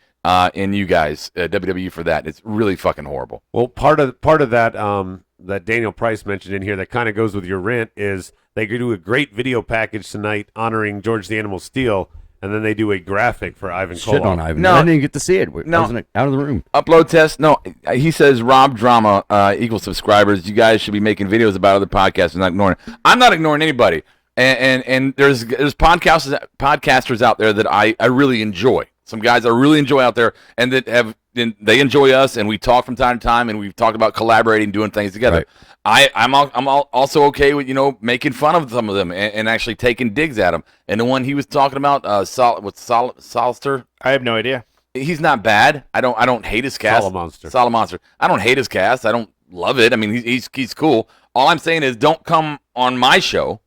in you guys, WWE, for that. It's really fucking horrible. Well, part of that that Daniel Price mentioned in here that kind of goes with your rant is they could do a great video package tonight honoring George the Animal Steel, and then they do a graphic for Ivan Koloff. Shit on Ivan. No. I didn't get to see it. No. I was out of the room. Upload test. No, he says Rob Drama equals subscribers. You guys should be making videos about other podcasts and not ignoring it. I'm not ignoring anybody. And there's podcasters out there that I really enjoy. Some guys I really enjoy out there, and they enjoy us, and we talk from time to time, and we've talked about collaborating, doing things together. Right. I'm also okay with making fun of some of them and actually taking digs at them. And the one he was talking about, Solster, I have no idea. He's not bad. I don't hate his cast. Solomonster. I don't hate his cast. I don't love it. I mean, he's cool. All I'm saying is, don't come on my show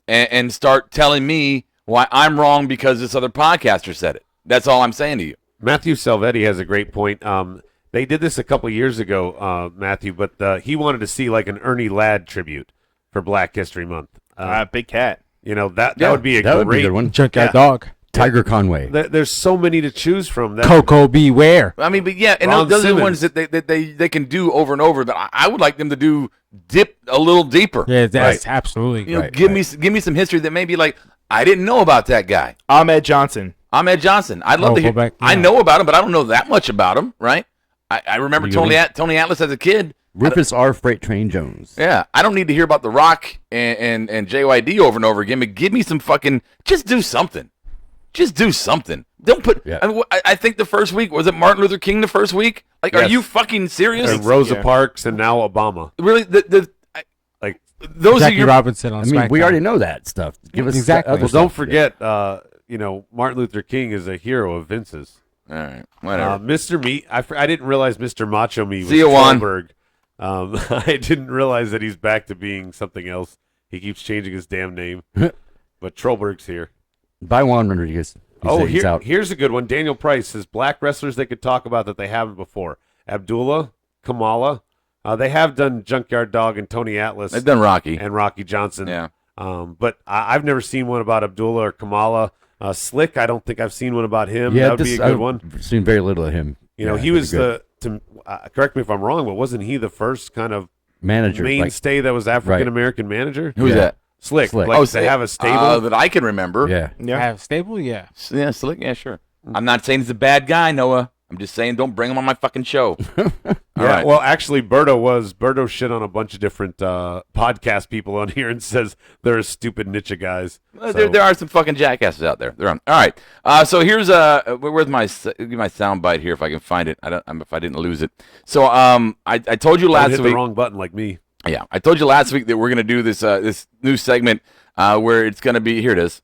and start telling me why I'm wrong because this other podcaster said it. That's all I'm saying to you. Matthew Salvetti has a great point. They did this a couple years ago, Matthew, but he wanted to see like an Ernie Ladd tribute for Black History Month. Big Cat. That would be a great good one. Junkyard Dog. Tiger Conway. There's so many to choose from. Coco Beware. I mean, but yeah, and those are the ones that they can do over and over. But I would like them to dip a little deeper. Yeah, that's absolutely right. Give me some history that maybe like I didn't know about that guy. Ahmed Johnson. I'd love to hear. Back, yeah. I know about him, but I don't know that much about him. Right? I remember Tony Atlas as a kid. Rufus R. Freight Train Jones. Yeah, I don't need to hear about The Rock and JYD over and over again. But give me some fucking. Just do something. Just do something. Don't put. Yeah. I think the first week was it Martin Luther King. The first week, like, yes. Are you fucking serious? And Rosa Parks, and now Obama. Really, those Jackie are your Robinson on SmackDown. We already know that stuff. Give us exactly. Well, don't forget, Martin Luther King is a hero of Vince's. All right, whatever. Mr. Meat. I didn't realize Mr. Macho Me was Trollberg. I didn't realize that he's back to being something else. He keeps changing his damn name. But Trollberg's here. By Juan Rodriguez. Here's a good one. Daniel Price says black wrestlers they could talk about that they haven't before. Abdullah, Kamala. They have done Junkyard Dog and Tony Atlas. They've done Rocky. And Rocky Johnson. Yeah. But I've never seen one about Abdullah or Kamala. Slick, I don't think I've seen one about him. Yeah, that would be a good one. I've seen very little of him. He was correct me if I'm wrong, but wasn't he the first kind of manager mainstay that was African American manager? Who's that? Slick. They have a stable that I can remember. Yeah. Have a stable? Yeah. Yeah, Slick. Yeah, sure. I'm not saying he's a bad guy, Noah. I'm just saying don't bring him on my fucking show. Right. Well, actually, Berto shit on a bunch of different podcast people on here and says they're stupid niche guys. There are some fucking jackasses out there. They're on. All right. So here's where's my sound bite here if I can find it. If I didn't lose it. So I told you last week. Hit the wrong button like me. Yeah, I told you last week that we're gonna do this this new segment where it's gonna be. Here it is.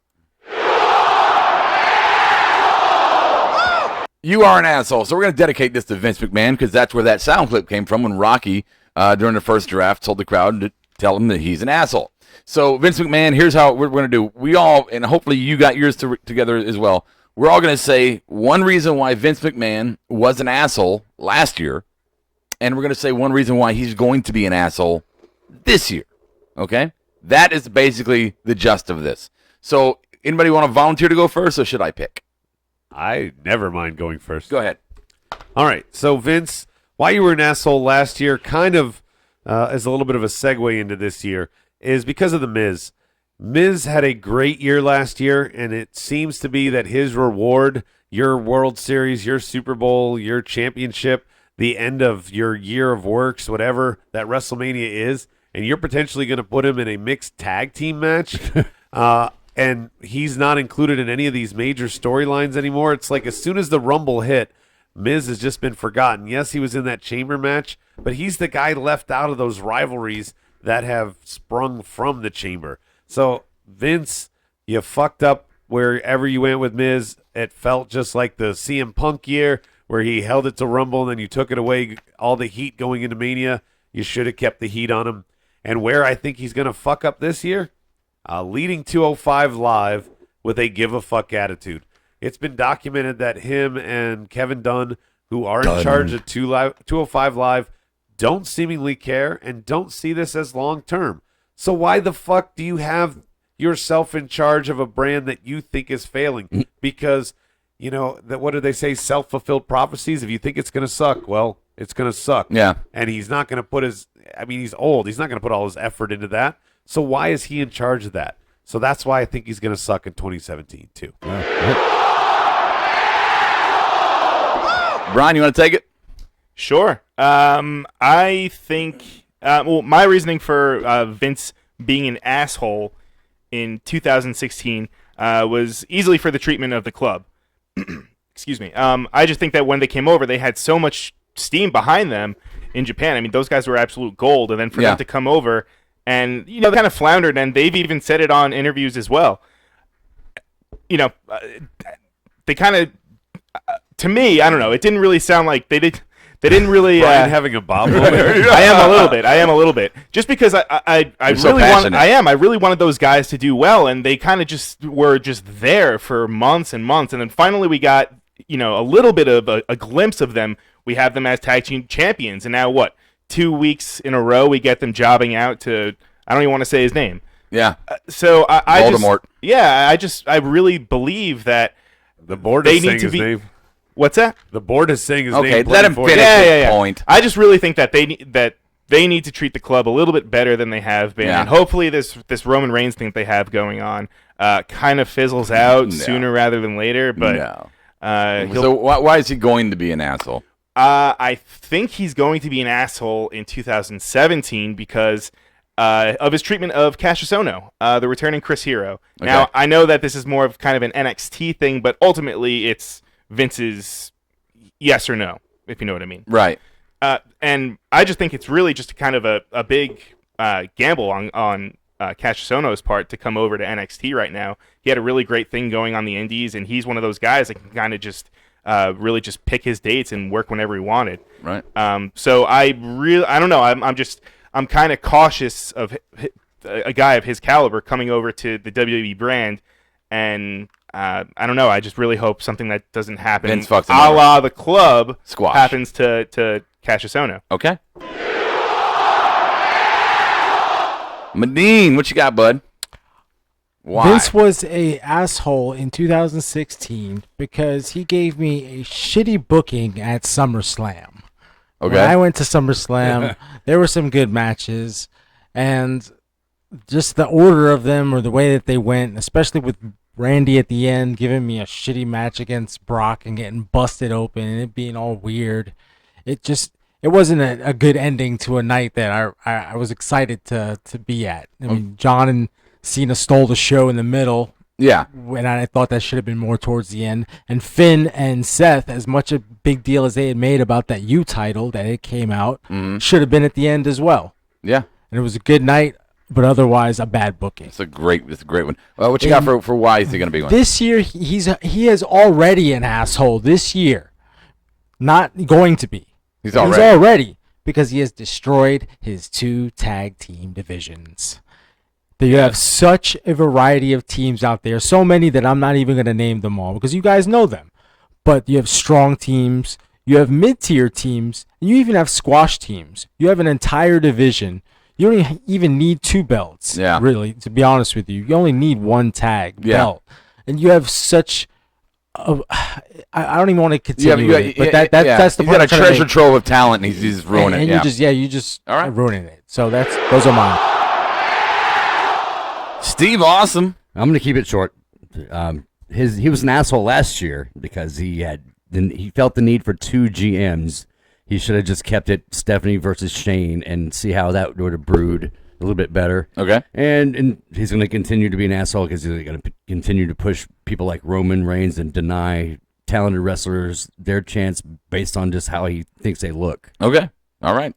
You are an asshole. So we're going to dedicate this to Vince McMahon because that's where that sound clip came from when Rocky, during the first draft, told the crowd to tell him that he's an asshole. So Vince McMahon, here's how we're going to do. We all, and hopefully you got yours together as well, we're all going to say one reason why Vince McMahon was an asshole last year, and we're going to say one reason why he's going to be an asshole this year. Okay? That is basically the gist of this. So anybody want to volunteer to go first, or should I pick? I never mind going first. Go ahead. All right. So, Vince, why you were an asshole last year kind of is a little bit of a segue into this year is because of The Miz. Miz had a great year last year, and it seems to be that his reward, your World Series, your Super Bowl, your championship, the end of your year of works, whatever that WrestleMania is, and you're potentially going to put him in a mixed tag team match, and he's not included in any of these major storylines anymore. It's like as soon as the Rumble hit, Miz has just been forgotten. Yes, he was in that chamber match, but he's the guy left out of those rivalries that have sprung from the chamber. So, Vince, you fucked up wherever you went with Miz. It felt just like the CM Punk year where he held it to Rumble and then you took it away, all the heat going into Mania. You should have kept the heat on him. And where I think he's going to fuck up this year, leading 205 Live with a give-a-fuck attitude. It's been documented that him and Kevin Dunn, who are in charge of 205 Live, don't seemingly care and don't see this as long-term. So why the fuck do you have yourself in charge of a brand that you think is failing? Because, what do they say? Self-fulfilled prophecies. If you think it's going to suck, well, it's going to suck. Yeah. And he's not going to put he's old. He's not going to put all his effort into that. So why is he in charge of that? So that's why I think he's going to suck in 2017 too. Brian, you want to take it? Sure. I think... my reasoning for Vince being an asshole in 2016 was easily for the treatment of the club. Excuse me. I just think that when they came over, they had so much steam behind them in Japan. I mean, those guys were absolute gold. And then for them to come over and, they kind of floundered, and they've even said it on interviews as well. They kind of, to me, I don't know, it didn't really sound like they didn't really having a bobblehead. I am a little bit. Just because I really wanted those guys to do well, and they kind of just were just there for months and months, and then finally we got a little bit of a glimpse of them. We have them as tag team champions, and now 2 weeks in a row we get them jobbing out to, I don't even want to say his name. Yeah. So I Voldemort. I really believe that the board is saying his name. What's that? The board is saying his name. Okay, let him finish his point. I just really think that they need to treat the club a little bit better than they have been, and hopefully this Roman Reigns thing that they have going on kind of fizzles out sooner rather than later. But so why is he going to be an asshole? I think he's going to be an asshole in 2017 because of his treatment of Cassius Ohno, the returning Chris Hero. Okay. Now, I know that this is more of kind of an NXT thing, but ultimately it's Vince's yes or no, if you know what I mean. Right. And I just think it's really just kind of a big gamble on Cassius Ohno's part to come over to NXT right now. He had a really great thing going on the Indies, and he's one of those guys that can kind of just really just pick his dates and work whenever he wanted. Right. So I don't know. I'm kind of cautious of a guy of his caliber coming over to the WWE brand, and I don't know. I just really hope something that doesn't happen, Vince fucks him a over. la the club, Squash. happens to Cassius Ohno. Okay. Medine, what you got, bud? Why? Vince was a asshole in 2016 because he gave me a shitty booking at SummerSlam. Okay. When I went to SummerSlam, there were some good matches, and just the order of them or the way that they went, especially with Randy at the end giving me a shitty match against Brock and getting busted open and it being all weird. It wasn't a good ending to a night that I was excited to be at. I mean, John and Cena stole the show in the middle. Yeah. And I thought that should have been more towards the end. And Finn and Seth, as much a big deal as they had made about that U title that it came out, should have been at the end as well. Yeah. And it was a good night, but otherwise a bad booking. It's a great one. Well, what you got for why is he going to be one? This year, he is already an asshole this year. Not going to be. He's already. Because he has destroyed his 2 tag team divisions. You have such a variety of teams out there, so many that I'm not even going to name them all because you guys know them. But you have strong teams, you have mid-tier teams, and you even have squash teams. You have an entire division. You don't even need 2 belts, really, to be honest with you. You only need 1 tag belt. And you have such... I don't even want to continue with it, but that's the point. He's got a treasure trove of talent, and he's ruining it. And you just ruining it. So those are mine. Steve Awesome. I'm going to keep it short. He was an asshole last year because he felt the need for 2 GMs. He should have just kept it Stephanie versus Shane and see how that would have brewed a little bit better. Okay. And he's going to continue to be an asshole because he's going to continue to push people like Roman Reigns and deny talented wrestlers their chance based on just how he thinks they look. Okay. All right.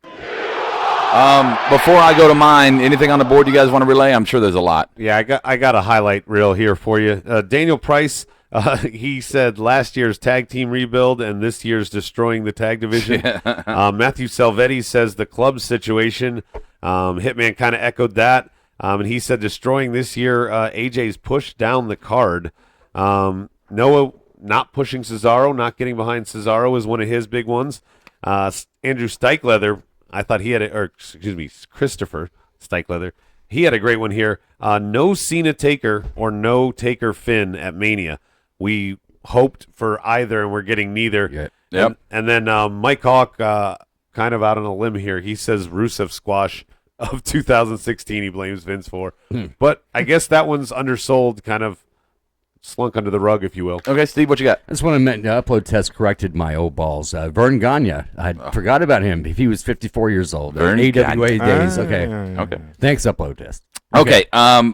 Before I go to mine, anything on the board you guys want to relay? I'm sure there's a lot. Yeah, I got a highlight reel here for you. Daniel Price, he said last year's tag team rebuild and this year's destroying the tag division. Matthew Salvetti says the club situation. Hitman kind of echoed that. And he said destroying this year, AJ's push down the card. Noah not pushing Cesaro, not getting behind Cesaro is one of his big ones. Andrew Steichleather, I thought he had Christopher Steichleather. He had a great one here. No Cena Taker or no Taker Finn at Mania. We hoped for either, and we're getting neither. Yep. And then Mike Hawk, kind of out on a limb here. He says Rusev squash of 2016 he blames Vince for. But I guess that one's undersold, kind of slunk under the rug, if you will. Okay, Steve, what you got? I just want to mention, Upload Test corrected my old balls. Vern Gagne, I forgot about him. If he was 54 years old. Vern AWA Gagne. days. Okay. Thanks, Upload Test. Okay.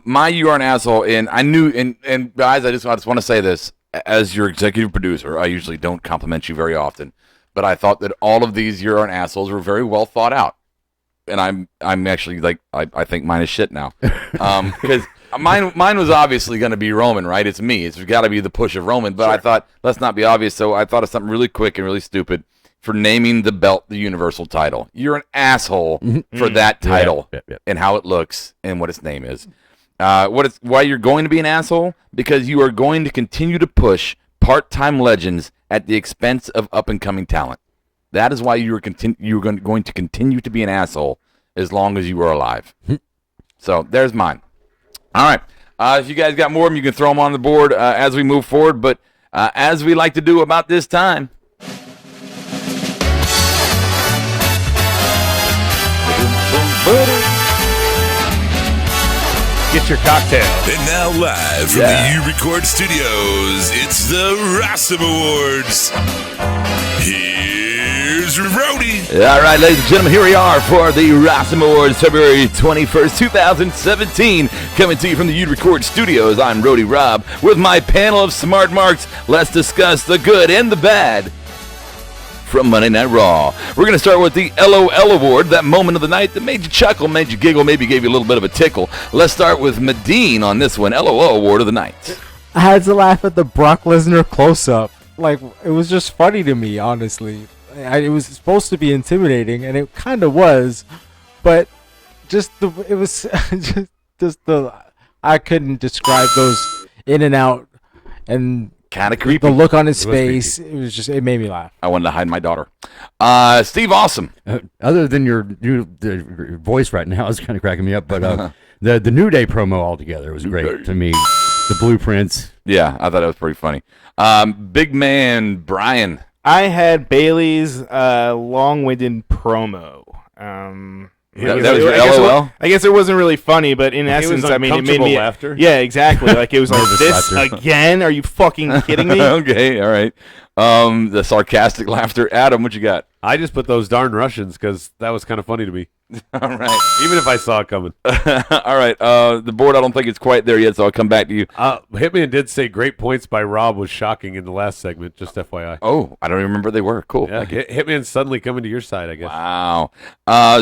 My You Are an Asshole, and I knew, and guys, I just want to say this. As your executive producer, I usually don't compliment you very often, but I thought that all of these You Are an Assholes were very well thought out. And I'm actually like, I think mine is shit now. Because mine was obviously going to be Roman, right? It's me. It's got to be the push of Roman. But I thought, let's not be obvious. So I thought of something really quick and really stupid for naming the belt the Universal title. You're an asshole for that title and how it looks and what its name is. Why you're going to be an asshole? Because you are going to continue to push part-time legends at the expense of up-and-coming talent. That is why you're going to continue to be an asshole as long as you are alive. So there's mine. All right. If you guys got more of them, you can throw them on the board as we move forward. But as we like to do about this time, get your cocktail. And now live from the U Record Studios, it's the Rossum Awards. Here's Rowdy. All right, ladies and gentlemen, here we are for the Rossum Awards, February 21st, 2017. Coming to you from the U Record Studios, I'm Rowdy Rob with my panel of smart marks. Let's discuss the good and the bad from Monday Night Raw. We're going to start with the LOL Award, that moment of the night that made you chuckle, made you giggle, maybe gave you a little bit of a tickle. Let's start with Medine on this one, LOL Award of the night. I had to laugh at the Brock Lesnar close-up. Like, it was just funny to me, honestly. It was supposed to be intimidating, and it kind of was, but I couldn't describe those in and out, and kind of creepy. The look on his face, it made me laugh. I wanted to hide my daughter. Steve Awesome. Other than your voice right now is kind of cracking me up, but the New Day promo altogether was great to me. The blueprints. Yeah, I thought it was pretty funny. Big man Brian. I had Bailey's long-winded promo. That was your LOL? I guess it wasn't really funny, but in essence, I mean, it made me laughter. Yeah, exactly. Like it was like this again. Are you fucking kidding me? Okay, all right. The sarcastic laughter. Adam, what you got? I just put those darn Russians because that was kind of funny to me. All right. Even if I saw it coming. All right. The board, I don't think it's quite there yet, so I'll come back to you. Hitman did say great points by Rob was shocking in the last segment, just FYI. Oh, I don't even remember they were. Cool. Yeah, Hitman's suddenly coming to your side, I guess. Wow.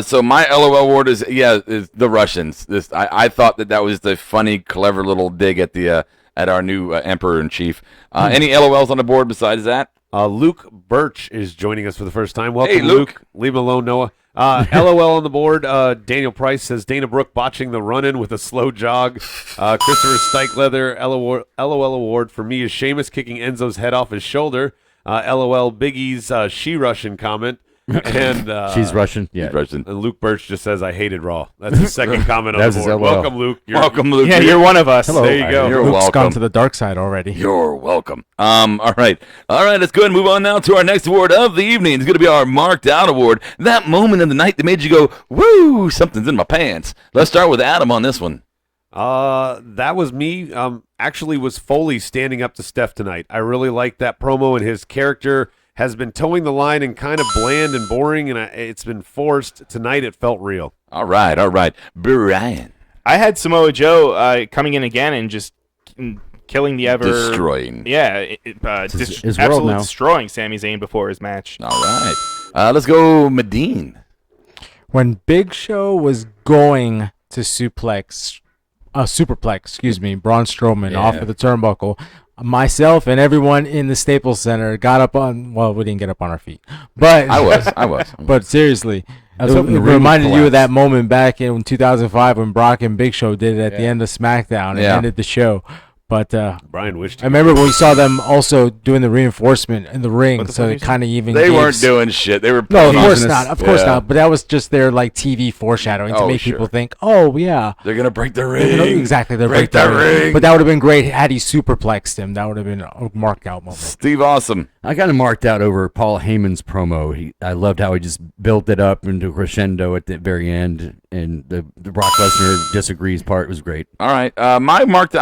So my LOL award is the Russians. I thought that was the funny, clever little dig at at our new Emperor-in-Chief. Any LOLs on the board besides that? Luke Birch is joining us for the first time. Welcome, Hey, Luke. Leave him alone, Noah. LOL on the board. Daniel Price says Dana Brooke botching the run-in with a slow jog. Christopher Steichleather, LOL award for me is Sheamus kicking Enzo's head off his shoulder. LOL Big E's She-Russian comment. And she's Russian. Yeah, she's Russian. And Luke Birch just says, "I hated Raw." That's his second comment on the board. LOL. Welcome, Luke. Welcome, Luke. Yeah, you're one of us. Hello. There you go. You're Luke's welcome. gone to the dark side already. You're welcome. All right. Let's go ahead and move on now to our next award of the evening. It's going to be our Marked Out Award. That moment in the night that made you go, "Woo! Something's in my pants." Let's start with Adam on this one. That was me. Actually was Foley standing up to Steph tonight. I really liked that promo, and his character has been towing the line and kind of bland and boring, and it's been forced. Tonight it felt real. All right. Brian. I had Samoa Joe coming in again and just killing the ever... Destroying. Yeah, his absolutely now. destroying Sami Zayn before his match. All right. Let's go Medine. When Big Show was going to superplex, Braun Strowman off of the turnbuckle, myself and everyone in the Staples Center got up on. Well, we didn't get up on our feet, but I was. But seriously, was it hoping the ring reminded would you of that collapse. moment back in 2005 when Brock and Big Show did it at the end of SmackDown and ended the show. But Brian wished. I remember when we saw them also doing the reinforcement in the ring, What the so fuck it is kind of even. They gave weren't doing shit. They were No, of course Poisonous. not. Of course Yeah. not. But that was just their like TV foreshadowing to Oh, make sure. people think, oh yeah, They're gonna break the you know, ring. exactly. They're Break break the ring. But that would have been great had he superplexed him. That would have been a marked out moment. Steve Awesome. I kind of marked out over Paul Heyman's promo. I loved how he just built it up into a crescendo at the very end, and the Brock Lesnar disagrees part was great. All right. I marked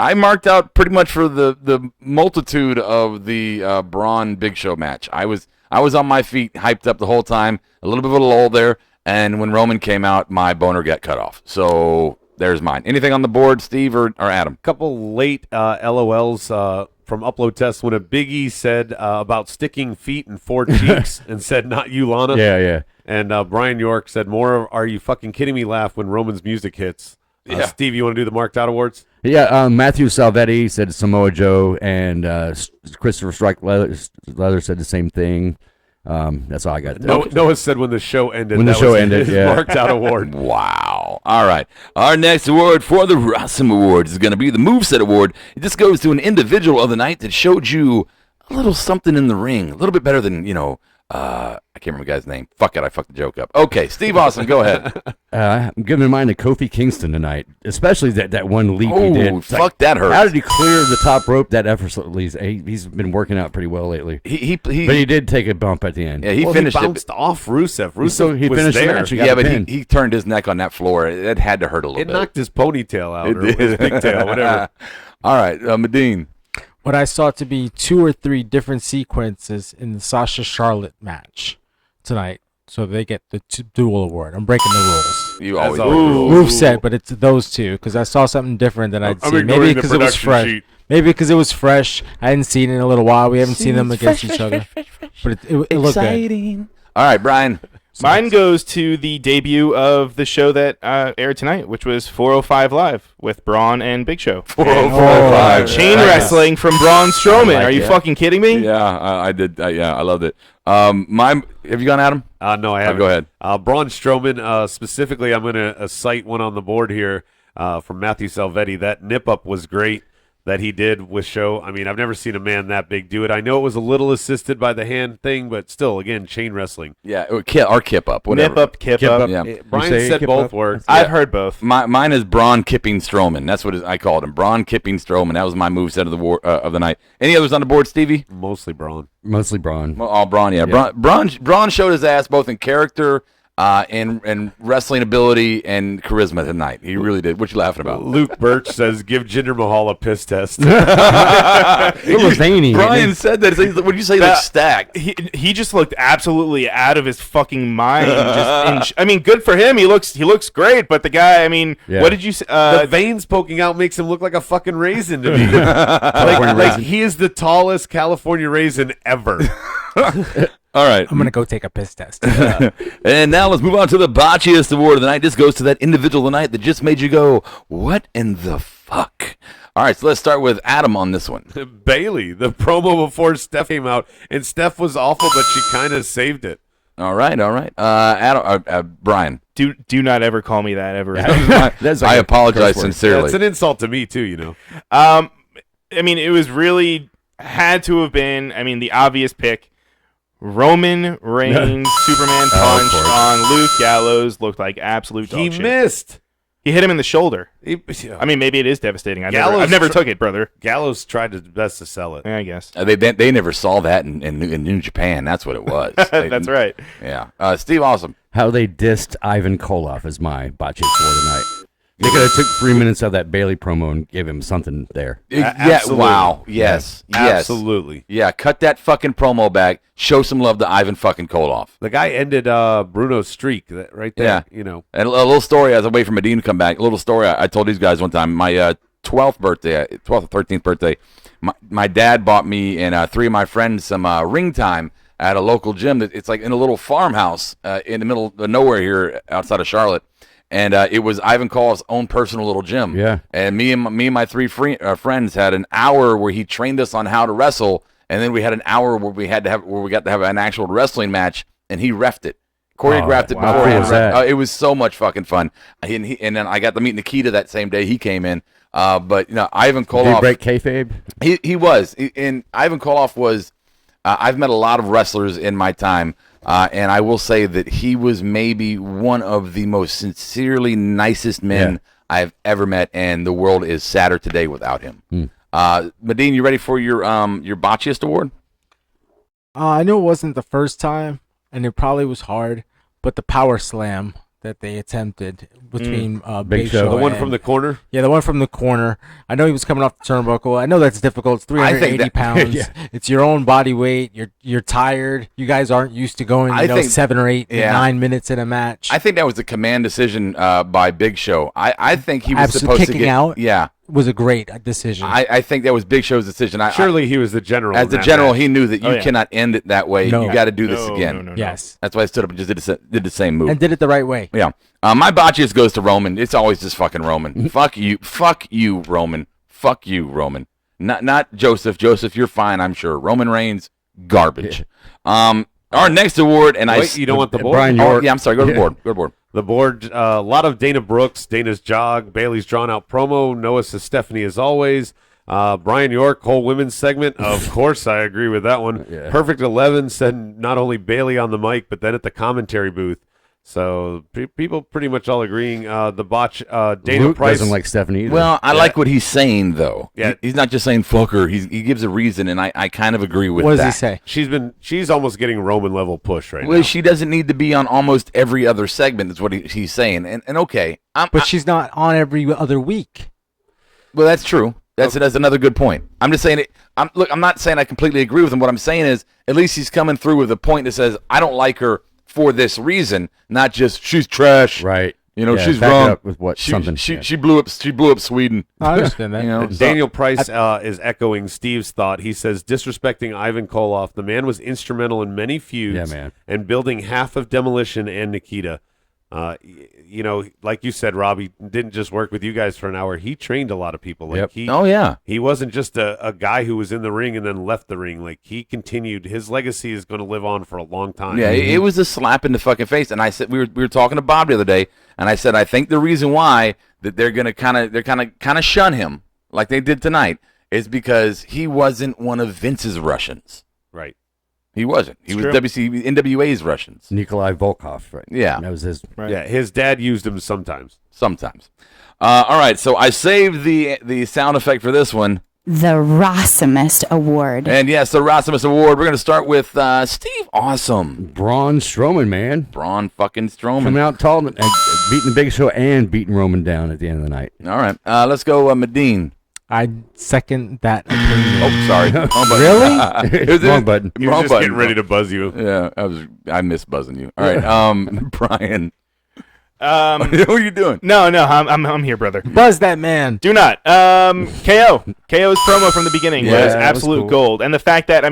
out pretty much for the multitude of the Braun Big Show match. I was on my feet, hyped up the whole time. A little bit of a lull there, and when Roman came out, my boner got cut off. So there's mine. Anything on the board, Steve or Adam? Couple late LOLs from Upload Test when a Big E said about sticking feet in 4 cheeks and said, "Not you, Lana." Yeah. And Brian York said, "More "Are you fucking kidding me?" laugh when Roman's music hits. Yeah. Steve, you want to do the marked out awards? Yeah, Matthew Salvetti said Samoa Joe, and Christopher Strike Leather said the same thing. That's all I got there. Noah said when the show ended. When the that show was ended, his yeah. marked out award. Wow. All right. Our next award for the Rossum Awards is going to be the Moveset Award. This goes to an individual of the night that showed you a little something in the ring, a little bit better than, I can't remember the guy's name. Fuck it, I fucked the joke up. Okay, Steve Austin, go ahead. I'm giving mine to Kofi Kingston tonight, especially that one leap he did. Oh, It's fuck, that hurt. How did he clear the top rope that effortlessly? He's been working out pretty well lately. But he did take a bump at the end. Yeah, he Well, finished he bounced off Rusev. So Rusev he was finished the there. match. He got Yeah, the but pin. he turned his neck on that floor. It had to hurt a little It bit. knocked his ponytail out, It or his did. pigtail, whatever. All right, Medine. What I saw to be 2 or 3 different sequences in the Sasha Charlotte match tonight, so they get the dual award. I'm breaking the rules. You always Move set, but it's those two because I saw something different than I'd seen. Maybe because it was fresh. Maybe because it was fresh. I hadn't seen it in a little while. We haven't seen them against each other. But it looked good. All right, Brian. Mine goes to the debut of the show that aired tonight, which was 405 Live with Braun and Big Show. 405 Live. Chain wrestling from Braun Strowman. Are you fucking kidding me? Yeah, I did. I loved it. Have you gone, Adam? No, I haven't. Go ahead. Braun Strowman, specifically, I'm going to cite one on the board here from Matthew Salvetti. That nip-up was great that he did with Show. I mean, I've never seen a man that big do it. I know it was a little assisted by the hand thing, but still, again, chain wrestling. Yeah, or kip up, whatever. Nip up, kip up. Yeah. Brian say said kip both up? words. I've heard both. Mine is Braun kipping Strowman. That's what I called him. Braun kipping Strowman. That was my moveset of the night. Any others on the board, Stevie? Mostly Braun. Mostly Braun. Well, all Braun, yeah. Braun showed his ass both in character and wrestling ability and charisma tonight. He really did. What you laughing about? Luke Birch says, give Jinder Mahal a piss test. A little zany. Brian said that. What did you say? Like stacked. He just looked absolutely out of his fucking mind. I mean, good for him. He looks great. But the guy, I mean, what did you say? The veins poking out makes him look like a fucking raisin to me. like he is the tallest California raisin ever. All right. I'm going to go take a piss test. And now let's move on to the botchiest award of the night. This goes to that individual of the night that just made you go, what in the fuck? All right, so let's start with Adam on this one. Bailey, the promo before Steph came out, and Steph was awful, but she kind of saved it. All right. Adam, Brian. Do not ever call me that ever. I apologize sincerely. That's an insult to me too, you know. I mean, it was really had to have been. I mean, the obvious pick. Roman Reigns Superman punch on Luke Gallows looked like absolute dog shit. He missed. He hit him in the shoulder. I mean, maybe it is devastating. I've never took it, brother. Gallows tried his best to sell it. Yeah, I guess. They never saw that in New Japan. That's what it was. That's right. Yeah. Steve Awesome. How they dissed Ivan Koloff is my botch for tonight. They could have took 3 minutes out of that Bailey promo and gave him something there. Yeah, wow. Yes. Absolutely. Yeah, cut that fucking promo back. Show some love to Ivan fucking Koloff. The guy ended Bruno's streak right there. Yeah. And a little story as I wait for Medine to come back. A little story I told these guys one time. My 12th or 13th birthday, my dad bought me and 3 of my friends some ring time at a local gym. It's like in a little farmhouse in the middle of nowhere here outside of Charlotte. And it was Ivan Koloff's own personal little gym. Yeah. And me and my 3 friends had an hour where he trained us on how to wrestle, and then we had an hour where we got to have an actual wrestling match, and he reffed it, choreographed it beforehand. It was so much fucking fun. And then I got to meet Nikita that same day he came in. But Ivan Koloff. Did he break kayfabe? He was. And Ivan Koloff was. I've met a lot of wrestlers in my time. And I will say that he was maybe one of the most sincerely nicest men I've ever met, and the world is sadder today without him. Medine, you ready for your botchiest award? I know it wasn't the first time, and it probably was hard, but the power slam that they attempted between Big Show, the one from the corner. Yeah, the one from the corner. I know he was coming off the turnbuckle. I know that's difficult. It's 380 pounds. It's your own body weight. You're tired. You guys aren't used to going 7 or 8, 9 minutes in a match. I think that was a command decision by Big Show. I think he was supposed to kicking get out. Yeah. Was a great decision. I think that was Big Show's decision. Surely he was the general. As the general, he knew that you cannot end it that way. No. You got to do this again. No. Yes. That's why I stood up and just did the same move. And did it the right way. Yeah. My botchiest goes to Roman. It's always just fucking Roman. Fuck you, Roman. Fuck you, Roman. Not Joseph. Joseph, you're fine, I'm sure. Roman Reigns, garbage. Our next award, and you don't want the board? Brian York. Yeah, I'm sorry. Go to the board. Go to the board. The board, a lot of Dana Brooks, Dana's jog, Bailey's drawn out promo, Noah says Stephanie as always. Brian York, whole women's segment. Of course, I agree with that one. Yeah. Perfect 11 said not only Bailey on the mic, but then at the commentary booth. So people pretty much all agreeing. The botch, Dana Luke Price doesn't like Stephanie either. Well, I like what he's saying, though. Yeah. He's not just saying fucker. He gives a reason, and I kind of agree with that. What does he say? She's almost getting Roman level push right Well, now. she doesn't need to be on almost every other segment. Is what he's saying. And okay, But she's not on every other week. Well, that's true. That's another good point. I'm just saying it. I'm not saying I completely agree with him. What I'm saying is, at least he's coming through with a point that says I don't like her for this reason, not just she's trash. Right. She's back it wrong. up with what something. She blew up Sweden. I understand that. Daniel Price is echoing Steve's thought. He says, disrespecting Ivan Koloff, the man was instrumental in many feuds and building half of Demolition and Nikita. Like you said, Robbie didn't just work with you guys for an hour. He trained a lot of people. He wasn't just a guy who was in the ring and then left the ring. Like, he continued. His legacy is going to live on for a long time. Yeah, it was a slap in the fucking face. And I said we were talking to Bob the other day, and I said I think the reason why that they're gonna kind of shun him like they did tonight is because he wasn't one of Vince's Russians. Right. He wasn't. He was NWA's Russians. Nikolai Volkov, right? Yeah. That was his. Right. Yeah, his dad used him sometimes. All right, so I saved the sound effect for this one. The Rossumest Award. And yes, the Rossumest Award. We're going to start with Steve Awesome. Braun Strowman, man. Braun fucking Strowman. Coming out tall and beating the Big Show and beating Roman down at the end of the night. All right, let's go Medine. I second that opinion. Oh, sorry. Really? Wrong button. He was just getting ready to buzz you. Yeah, I miss buzzing you. All right, Brian. What are you doing? No, I'm here, brother. Buzz that man. Do not. KO's promo from the beginning was absolute cool. Gold, and the fact that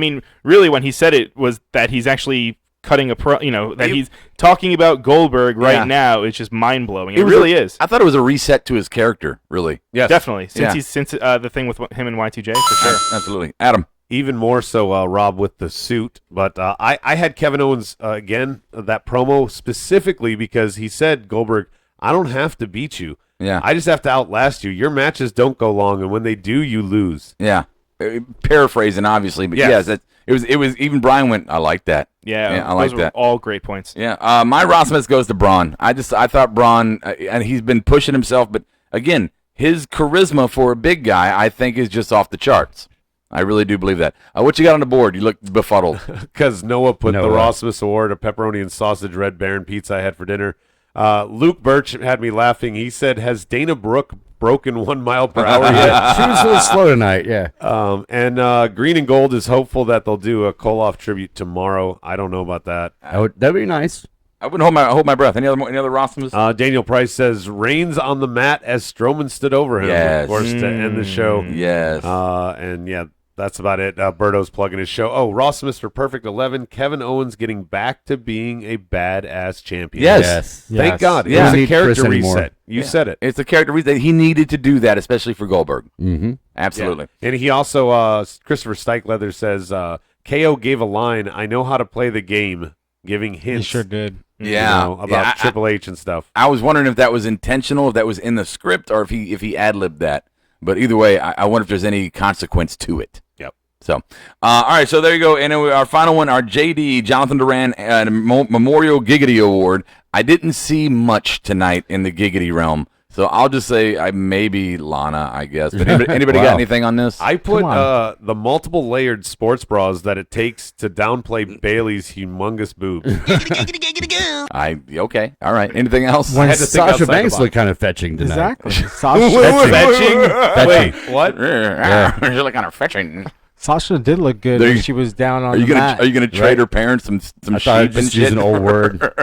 really when he said it was that he's actually cutting that he's talking about Goldberg right now is just mind blowing. It really is. I thought it was a reset to his character. Really, yes, definitely. Since the thing with him and Y2J for sure. Absolutely, Adam. Even more so, Rob, with the suit. But I had Kevin Owens, again, that promo specifically because he said, Goldberg, I don't have to beat you. Yeah. I just have to outlast you. Your matches don't go long, and when they do, you lose. Yeah. Paraphrasing, obviously. But yes, it was even Brian went, I like that. Yeah, I like those that. Were all great points. Yeah. My Rossmith goes to Braun. I thought Braun, and he's been pushing himself, but again, his charisma for a big guy, I think, is just off the charts. I really do believe that. What you got on the board? You look befuddled. Because Noah put the Rossmith Award, a pepperoni and sausage Red Baron pizza I had for dinner. Luke Birch had me laughing. He said, "Has Dana Brooke broken 1 mile per hour yet?" She was a little slow tonight. Yeah. And Green and Gold is hopeful that they'll do a Koloff tribute tomorrow. I don't know about that. That'd be nice. I wouldn't hold my breath. Any other Rossums? Daniel Price says Reigns on the mat as Strowman stood over him. Yes. Of course, to end the show. Yes. And yeah, that's about it. Berto's plugging his show. Oh, Ross Mr. Perfect 11. Kevin Owens getting back to being a badass champion. Yes. Thank God. Yeah. It was a Need character Chris anymore. reset. You said it. It's a character reason. He needed to do that, especially for Goldberg. Mm-hmm. Absolutely. Yeah. And he also, Christopher Stykeleather says, KO gave a line, "I know how to play the game," giving hints. He sure did. Yeah. About Triple H and stuff. I was wondering if that was intentional, if that was in the script, or if he ad-libbed that. But either way, I wonder if there's any consequence to it. Yep. So, all right, so there you go. And then our final one, our JD, Jonathan Duran Memorial Giggity Award. I didn't see much tonight in the Giggity realm. So I'll just say maybe Lana, I guess. But anybody got anything on this? I put the multiple layered sports bras that it takes to downplay Bailey's humongous boobs. Okay. All right. Anything else? When Sasha Banks looked kind of fetching tonight. Exactly. Sasha Fetching? Wait, what? Yeah. She looked kind of fetching. Sasha did look good when she was down on the mat. Are you gonna trade her parents some I sheep thought and just shit? use an old word.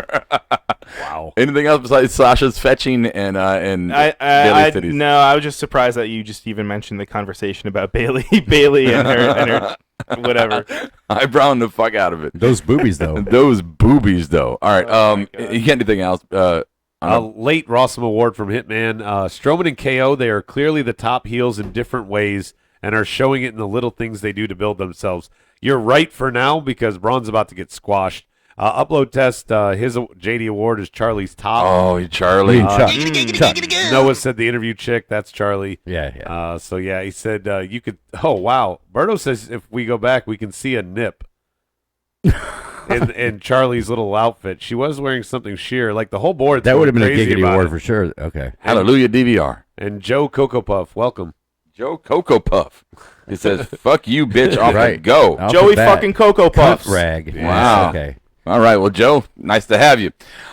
Wow. Anything else besides Sasha's fetching and Bailey's titties? No, I was just surprised that you just even mentioned the conversation about Bailey and her whatever. I browned the fuck out of it. Those boobies, though. Those boobies, though. All right. You got anything else? Late Rossum Award from Hitman. Strowman and KO, they are clearly the top heels in different ways and are showing it in the little things they do to build themselves. You're right for now because Braun's about to get squashed. Upload test, his JD Award is Charlie's top. Oh, Charlie. Noah said the interview chick, that's Charlie. Yeah. So, yeah, he said you could, oh, wow. Berto says if we go back, we can see a nip in Charlie's little outfit. She was wearing something sheer, like the whole board. That would have been a Giggity Award it. for sure. Okay. Hallelujah, DVR. And Joe Cocoa Puff, welcome. Joe Cocoa Puff. He says, fuck you, bitch, off Right. go. Off Joey the bat. fucking Cocoa Puffs. Cut rag. Wow. Okay. All right, well, Joe, nice to have you.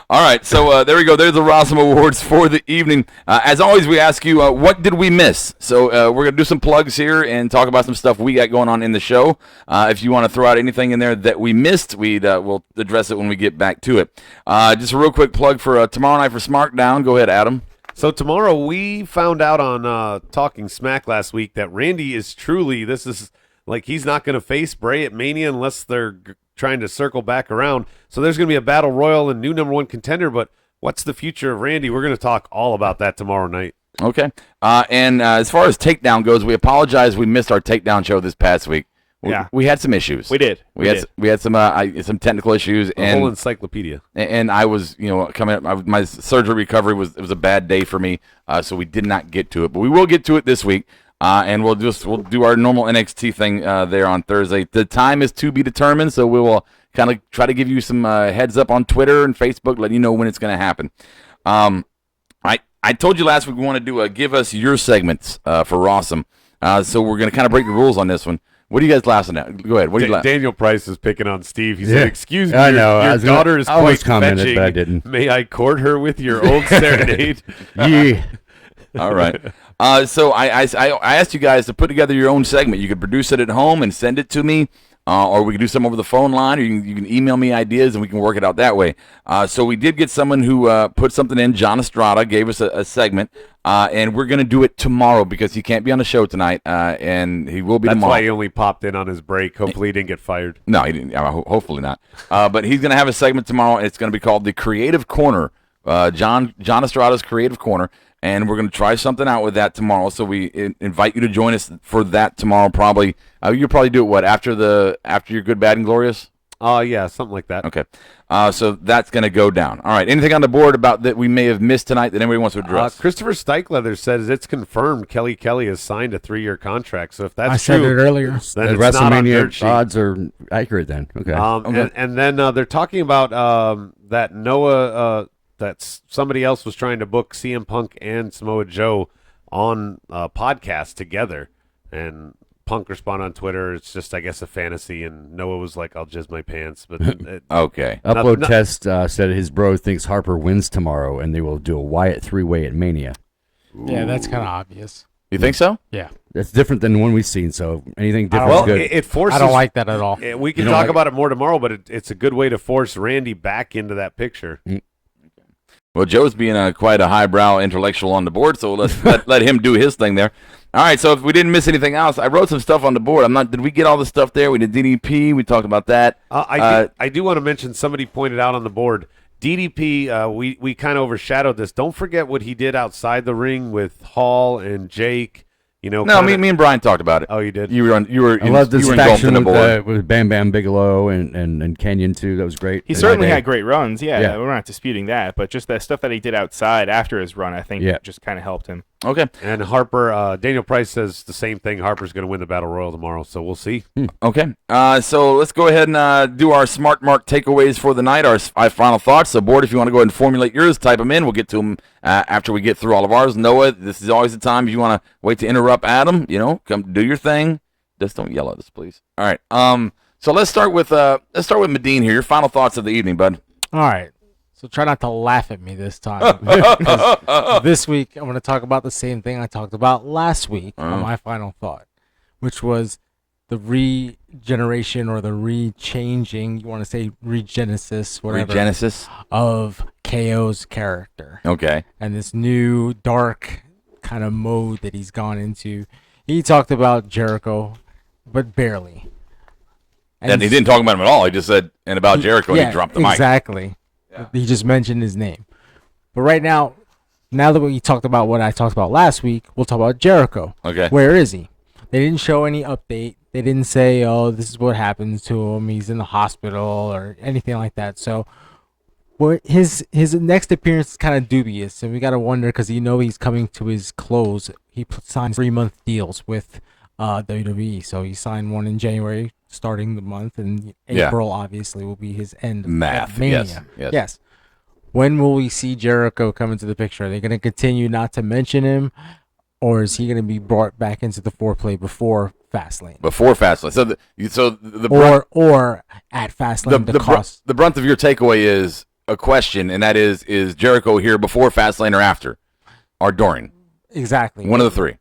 All right, so there we go. There's the Rossum Awards for the evening. As always, we ask you, what did we miss? So we're going to do some plugs here and talk about some stuff we got going on in the show. If you want to throw out anything in there that we missed, we'll address it when we get back to it. Just a real quick plug for tomorrow night for SmackDown. Go ahead, Adam. So tomorrow we found out on Talking Smack last week that Randy is truly, this is like he's not going to face Bray at Mania unless they're trying to circle back around. So there's going to be a battle royal and new number one contender, but what's the future of Randy? We're going to talk all about that tomorrow night. Okay. And as far as Takedown goes, we apologize we missed our Takedown show this past week. We had some issues. We did. We had some technical issues. A whole encyclopedia. And I was, coming up. My surgery recovery was a bad day for me, so we did not get to it. But we will get to it this week, and we'll do our normal NXT thing there on Thursday. The time is to be determined, so we will kind of try to give you some heads up on Twitter and Facebook, letting you know when it's going to happen. I told you last week we want to do a give us your segments for Rossum, so we're going to kind of break the rules on this one. What are you guys laughing at? Go ahead. What are you laughing? Daniel Price is picking on Steve. He said, "Excuse me, I know. your daughter is quite commented, fetching. but I didn't. May I court her with your old serenade?" Yeah. All right. So I asked you guys to put together your own segment. You could produce it at home and send it to me, or we could do some over the phone line, or you can email me ideas and we can work it out that way. So we did get someone who put something in. John Estrada gave us a segment, and we're going to do it tomorrow because he can't be on the show tonight, and he will be tomorrow. That's why he only popped in on his break. Hopefully he didn't get fired. No, he didn't. Hopefully not. But he's going to have a segment tomorrow, and it's going to be called The Creative Corner, John Estrada's Creative Corner. And we're going to try something out with that tomorrow. So we invite you to join us for that tomorrow. Probably you'll probably do it after your Good, Bad, and Glorious. Yeah, something like that. Okay. So that's going to go down. All right. Anything on the board about that we may have missed tonight that anybody wants to address? Christopher Stykeleather says it's confirmed Kelly has signed a 3-year contract. So if that's true, I said it earlier. Then the it's not on WrestleMania dirt sheet. odds are accurate then. Okay. And then they're talking about that Noah. That somebody else was trying to book CM Punk and Samoa Joe on a podcast together, and Punk responded on Twitter. It's just, I guess, a fantasy, and Noah was like, "I'll jizz my pants." But okay. Upload Test said his bro thinks Harper wins tomorrow, and they will do a Wyatt 3-way at Mania. Yeah, that's kind of obvious. You think so? Yeah. That's different than the one we've seen, so anything different is good. It forces. I don't like that at all. We can talk about it more tomorrow, but it's a good way to force Randy back into that picture. Well, Joe's being quite a highbrow intellectual on the board, so let's let him do his thing there. All right, so if we didn't miss anything else, I wrote some stuff on the board. Did we get all the stuff there? We did DDP. We talked about that. I do want to mention, somebody pointed out on the board, DDP, we kind of overshadowed this. Don't forget what he did outside the ring with Hall and Jake. No, me and Brian talked about it. Oh, you did? You were. I love this faction board. with Bam Bam Bigelow and Canyon too. That was great. He certainly had great runs. Yeah, we're not disputing that. But just that stuff that he did outside after his run, I think, just kind of helped him. Okay. And Harper, Daniel Price says the same thing. Harper's going to win the Battle Royal tomorrow, so we'll see. Okay. So let's go ahead and do our Smart Mark takeaways for the night, our final thoughts. So, board, if you want to go ahead and formulate yours, type them in. We'll get to them after we get through all of ours. Noah, this is always the time if you want to wait to interrupt Adam, come do your thing. Just don't yell at us, please. All right. So let's start with Medine here. Your final thoughts of the evening, bud. All right. So try not to laugh at me this time. Because this week, I'm going to talk about the same thing I talked about last week on my final thought, which was the regeneration or the rechanging, you want to say regenesis, whatever. Regenesis? Of KO's character. Okay. And this new dark kind of mode that he's gone into. He talked about Jericho, but barely. And he didn't talk about him at all. He just said, and about Jericho, and he dropped the mic. Exactly. He just mentioned his name. But right now that we talked about what I talked about last week, we'll talk about Jericho. Okay. Where is he? They didn't show any update. They didn't say, oh, this is what happens to him. He's in the hospital or anything like that. So his next appearance is kind of dubious. And we got to wonder because he's coming to his close. He signed 3-month deals with WWE. So he signed one in January, starting the month, and April obviously will be his end of Mania. Yes. When will we see Jericho come into the picture? Are they going to continue not to mention him, or is he going to be brought back into the foreplay before Fastlane? Before Fastlane. Or at Fastlane. The brunt of your takeaway is a question, and that is Jericho here before Fastlane or after, or during? Exactly. One of the three.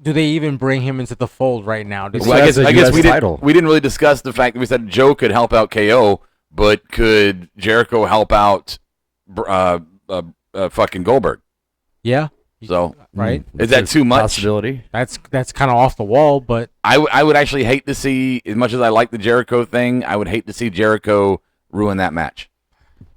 Do they even bring him into the fold right now? I guess we didn't really discuss the fact that we said Joe could help out KO, but could Jericho help out fucking Goldberg? Yeah. So right. Is that too much? Possibility. That's kind of off the wall, but I would actually hate to see, as much as I like the Jericho thing, I would hate to see Jericho ruin that match.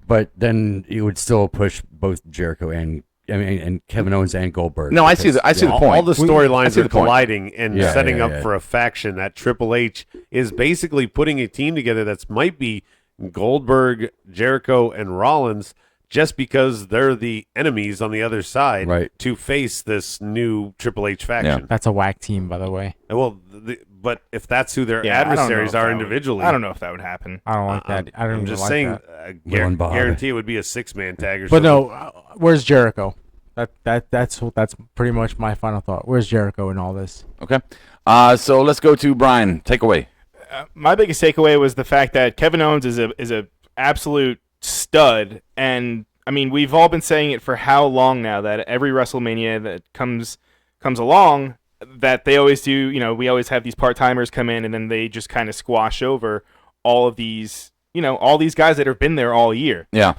But then you would still push both Jericho and Kevin Owens and Goldberg. No, I see the point. All the storylines are colliding and setting up for a faction that Triple H is basically putting a team together that might be Goldberg, Jericho, and Rollins, just because they're the enemies on the other side to face this new Triple H faction. Yeah. That's a whack team, by the way. Well, but if that's who their adversaries are individually, I don't know if that would happen. I don't like that. I'm just saying, guarantee it would be a 6-man tag or something. But no, where's Jericho? That's pretty much my final thought. Where's Jericho in all this? Okay, so let's go to Brian. Takeaway. My biggest takeaway was the fact that Kevin Owens is a absolute stud, and I mean we've all been saying it for how long now that every WrestleMania that comes along, that they always do. We always have these part-timers come in, and then they just kind of squash over all of these, all these guys that have been there all year. Yeah.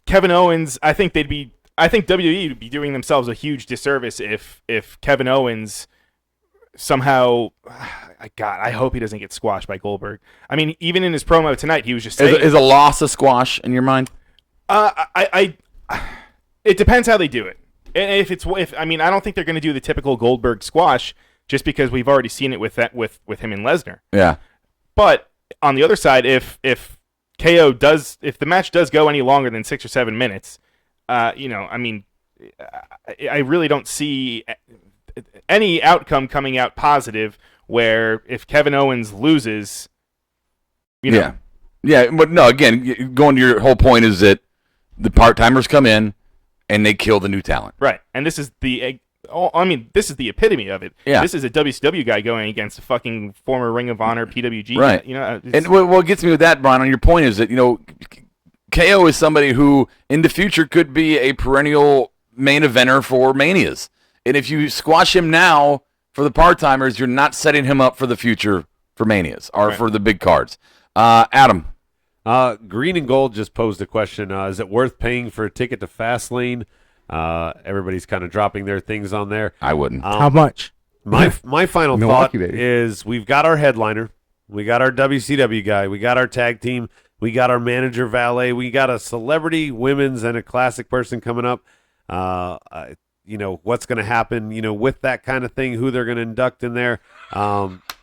Kevin Owens, I think WWE would be doing themselves a huge disservice if Kevin Owens somehow, I hope he doesn't get squashed by Goldberg. I mean, even in his promo tonight, he was just saying, is a loss a squash in your mind? It depends how they do it. I don't think they're going to do the typical Goldberg squash, just because we've already seen it with him and Lesnar. Yeah. But on the other side, if the match does go any longer than 6 or 7 minutes, I really don't see any outcome coming out positive where if Kevin Owens loses, Yeah, but no, again, going to your whole point is that the part-timers come in and they kill the new talent. Right, and this is the I mean, this is the epitome of it. Yeah. This is a WCW guy going against a fucking former Ring of Honor PWG. Right. You know, and what gets me with that, Brian, on your point is that, KO is somebody who in the future could be a perennial main eventer for Manias. And if you squash him now for the part-timers, you're not setting him up for the future for Manias or for the big cards. Adam. Green and Gold just posed a question. Is it worth paying for a ticket to Fastlane? Everybody's kind of dropping their things on there. I wouldn't. How much? My final Milwaukee, thought baby. is we've got our headliner. We got our WCW guy. We got our tag team. We got our manager valet. We got a celebrity, women's, and a classic person coming up. What's going to happen, with that kind of thing, who they're going to induct in there.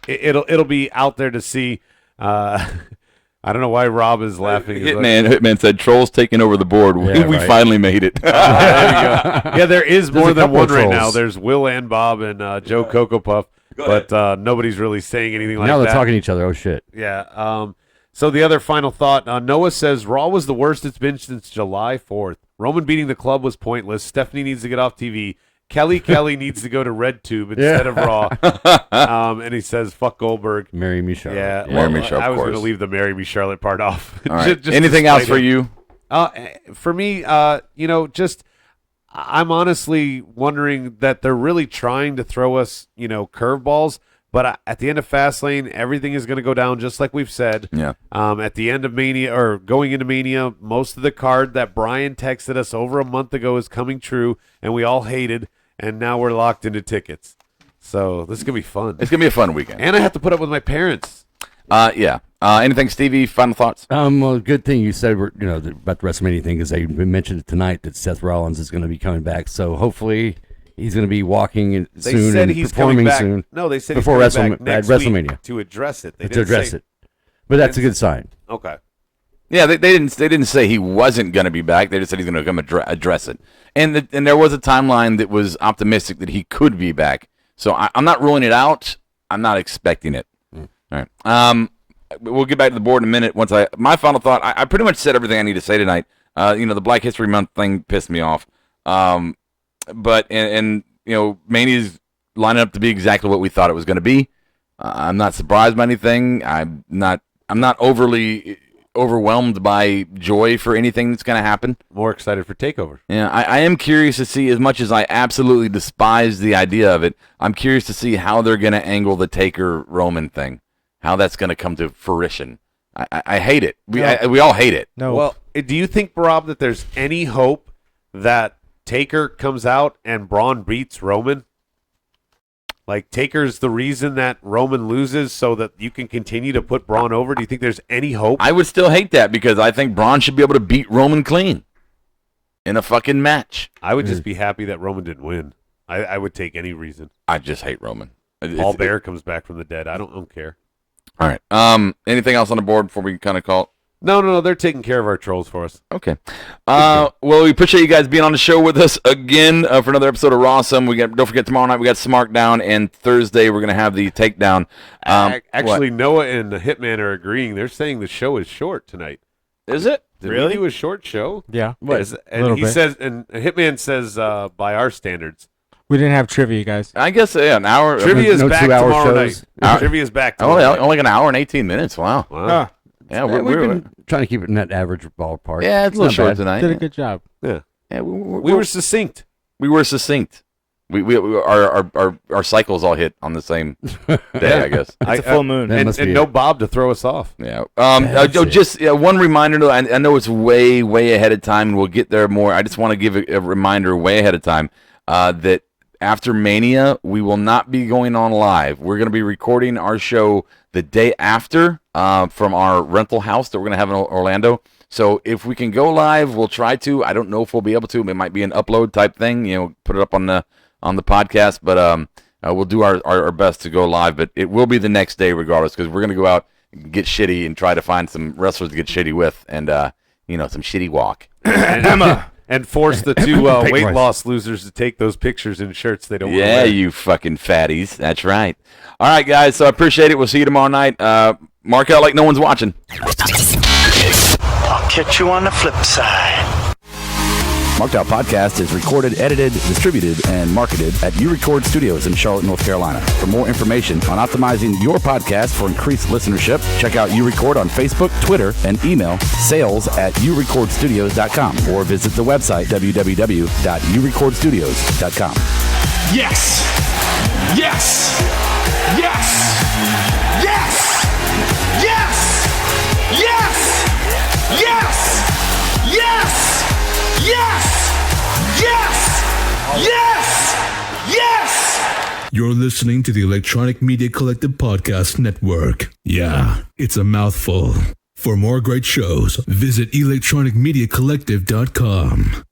It'll be out there to see. I don't know why Rob is laughing. Hitman said, Trolls taking over the board. Yeah, we right. finally made it. There you go. Yeah, there is There's more a than couple one of right Trolls. now. There's Will and Bob and Joe Cocoa Puff, but nobody's really saying anything like that. Now they're talking to each other. Oh, shit. Yeah. So the other final thought, Noah says, Raw was the worst it's been since July 4th. Roman beating the club was pointless. Stephanie needs to get off TV. Kelly needs to go to RedTube instead of Raw. And he says, fuck Goldberg. Marry me, Charlotte. Yeah, Marry me, Charlotte, I was of going to course. leave the Marry Me Charlotte part off. All right. Just Anything to else spite for him. you? For me, I'm honestly wondering that they're really trying to throw us, curveballs. But at the end of Fastlane, everything is going to go down just like we've said. Yeah. At the end of Mania, or going into Mania, most of the card that Brian texted us over a month ago is coming true, and we all hated, and now we're locked into tickets. So this is going to be fun. It's going to be a fun weekend. And I have to put up with my parents. Yeah. Anything, Stevie? Final thoughts? Well, good thing you said about the WrestleMania thing, because they mentioned tonight that Seth Rollins is going to be coming back. So hopefully he's going to be walking They soon said and he's performing coming back. soon. No, they said before he's coming back at next WrestleMania week to address it. They to didn't address say- it. But that's a good sign. Okay. Yeah, they didn't say he wasn't going to be back. They just said he's going to come address it. And there was a timeline that was optimistic that he could be back. So I'm not ruling it out. I'm not expecting it. All right. We'll get back to the board in a minute. My final thought, I pretty much said everything I need to say tonight. The Black History Month thing pissed me off. But Mania's lining up to be exactly what we thought it was going to be. I'm not surprised by anything. I'm not overly overwhelmed by joy for anything that's going to happen. More excited for TakeOver. Yeah, I am curious to see, as much as I absolutely despise the idea of it, I'm curious to see how they're going to angle the Taker-Roman thing, how that's going to come to fruition. I hate it. We all hate it. No. Well, do you think, Rob, that there's any hope that Taker comes out and Braun beats Roman? Like, Taker's the reason that Roman loses so that you can continue to put Braun over? Do you think there's any hope? I would still hate that because I think Braun should be able to beat Roman clean in a fucking match. I would just be happy that Roman didn't win. I would take any reason. I just hate Roman. Paul Bear comes back from the dead. I don't care. All right. Anything else on the board before we kind of call it? No. They're taking care of our trolls for us. Okay. Well, we appreciate you guys being on the show with us again for another episode of Rawsome. Don't forget, tomorrow night we got Smart Down, and Thursday we're going to have the Takedown. Actually, Noah and the Hitman are agreeing. They're saying the show is short tonight. Is it? Did Really? we do a short show? Yeah. And he bit. says, and Hitman says, by our standards. We didn't have trivia, guys. I guess an hour. Trivia is no back 2-hour tomorrow shows. night. Trivia is back Oh, tomorrow night. only like an hour and 18 minutes. Wow. Wow. Yeah, we've we're been trying to keep it in that average ballpark. yeah, it's a little not short bad. tonight. Did a good job. Yeah. Yeah, We were succinct. We were succinct. Our cycles all hit on the same day, I guess. It's a full moon. That must be And it. no Bob to throw us off. Yeah. That's it. Just one reminder, though. I know it's way, way ahead of time, and we'll get there more. I just want to give a reminder way ahead of time that after Mania, we will not be going on live. We're going to be recording our show the day after from our rental house that we're going to have in Orlando. So if we can go live, we'll try to. I don't know if we'll be able to. It might be an upload type thing. Put it up on the podcast. But we'll do our best to go live. But it will be the next day regardless, because we're going to go out and get shitty and try to find some wrestlers to get shitty with, and some shitty walk. And force the two weight Rice. loss losers to take those pictures in shirts they don't Yeah, wear. you fucking fatties. That's right. All right, guys. So I appreciate it. We'll see you tomorrow night. Mark out like no one's watching. I'll catch you on the flip side. Marked Out Podcast is recorded, edited, distributed, and marketed at U-Record Studios in Charlotte, North Carolina. For more information on optimizing your podcast for increased listenership, check out U-Record on Facebook, Twitter, and email sales@urecordstudios.com or visit the website www.urecordstudios.com. Yes! Yes! Yes! Yes! Yes! Yes! Yes! Yes! Yes! Yes! Yes! Yes! You're listening to the Electronic Media Collective Podcast Network. Yeah, it's a mouthful. For more great shows, visit electronicmediacollective.com.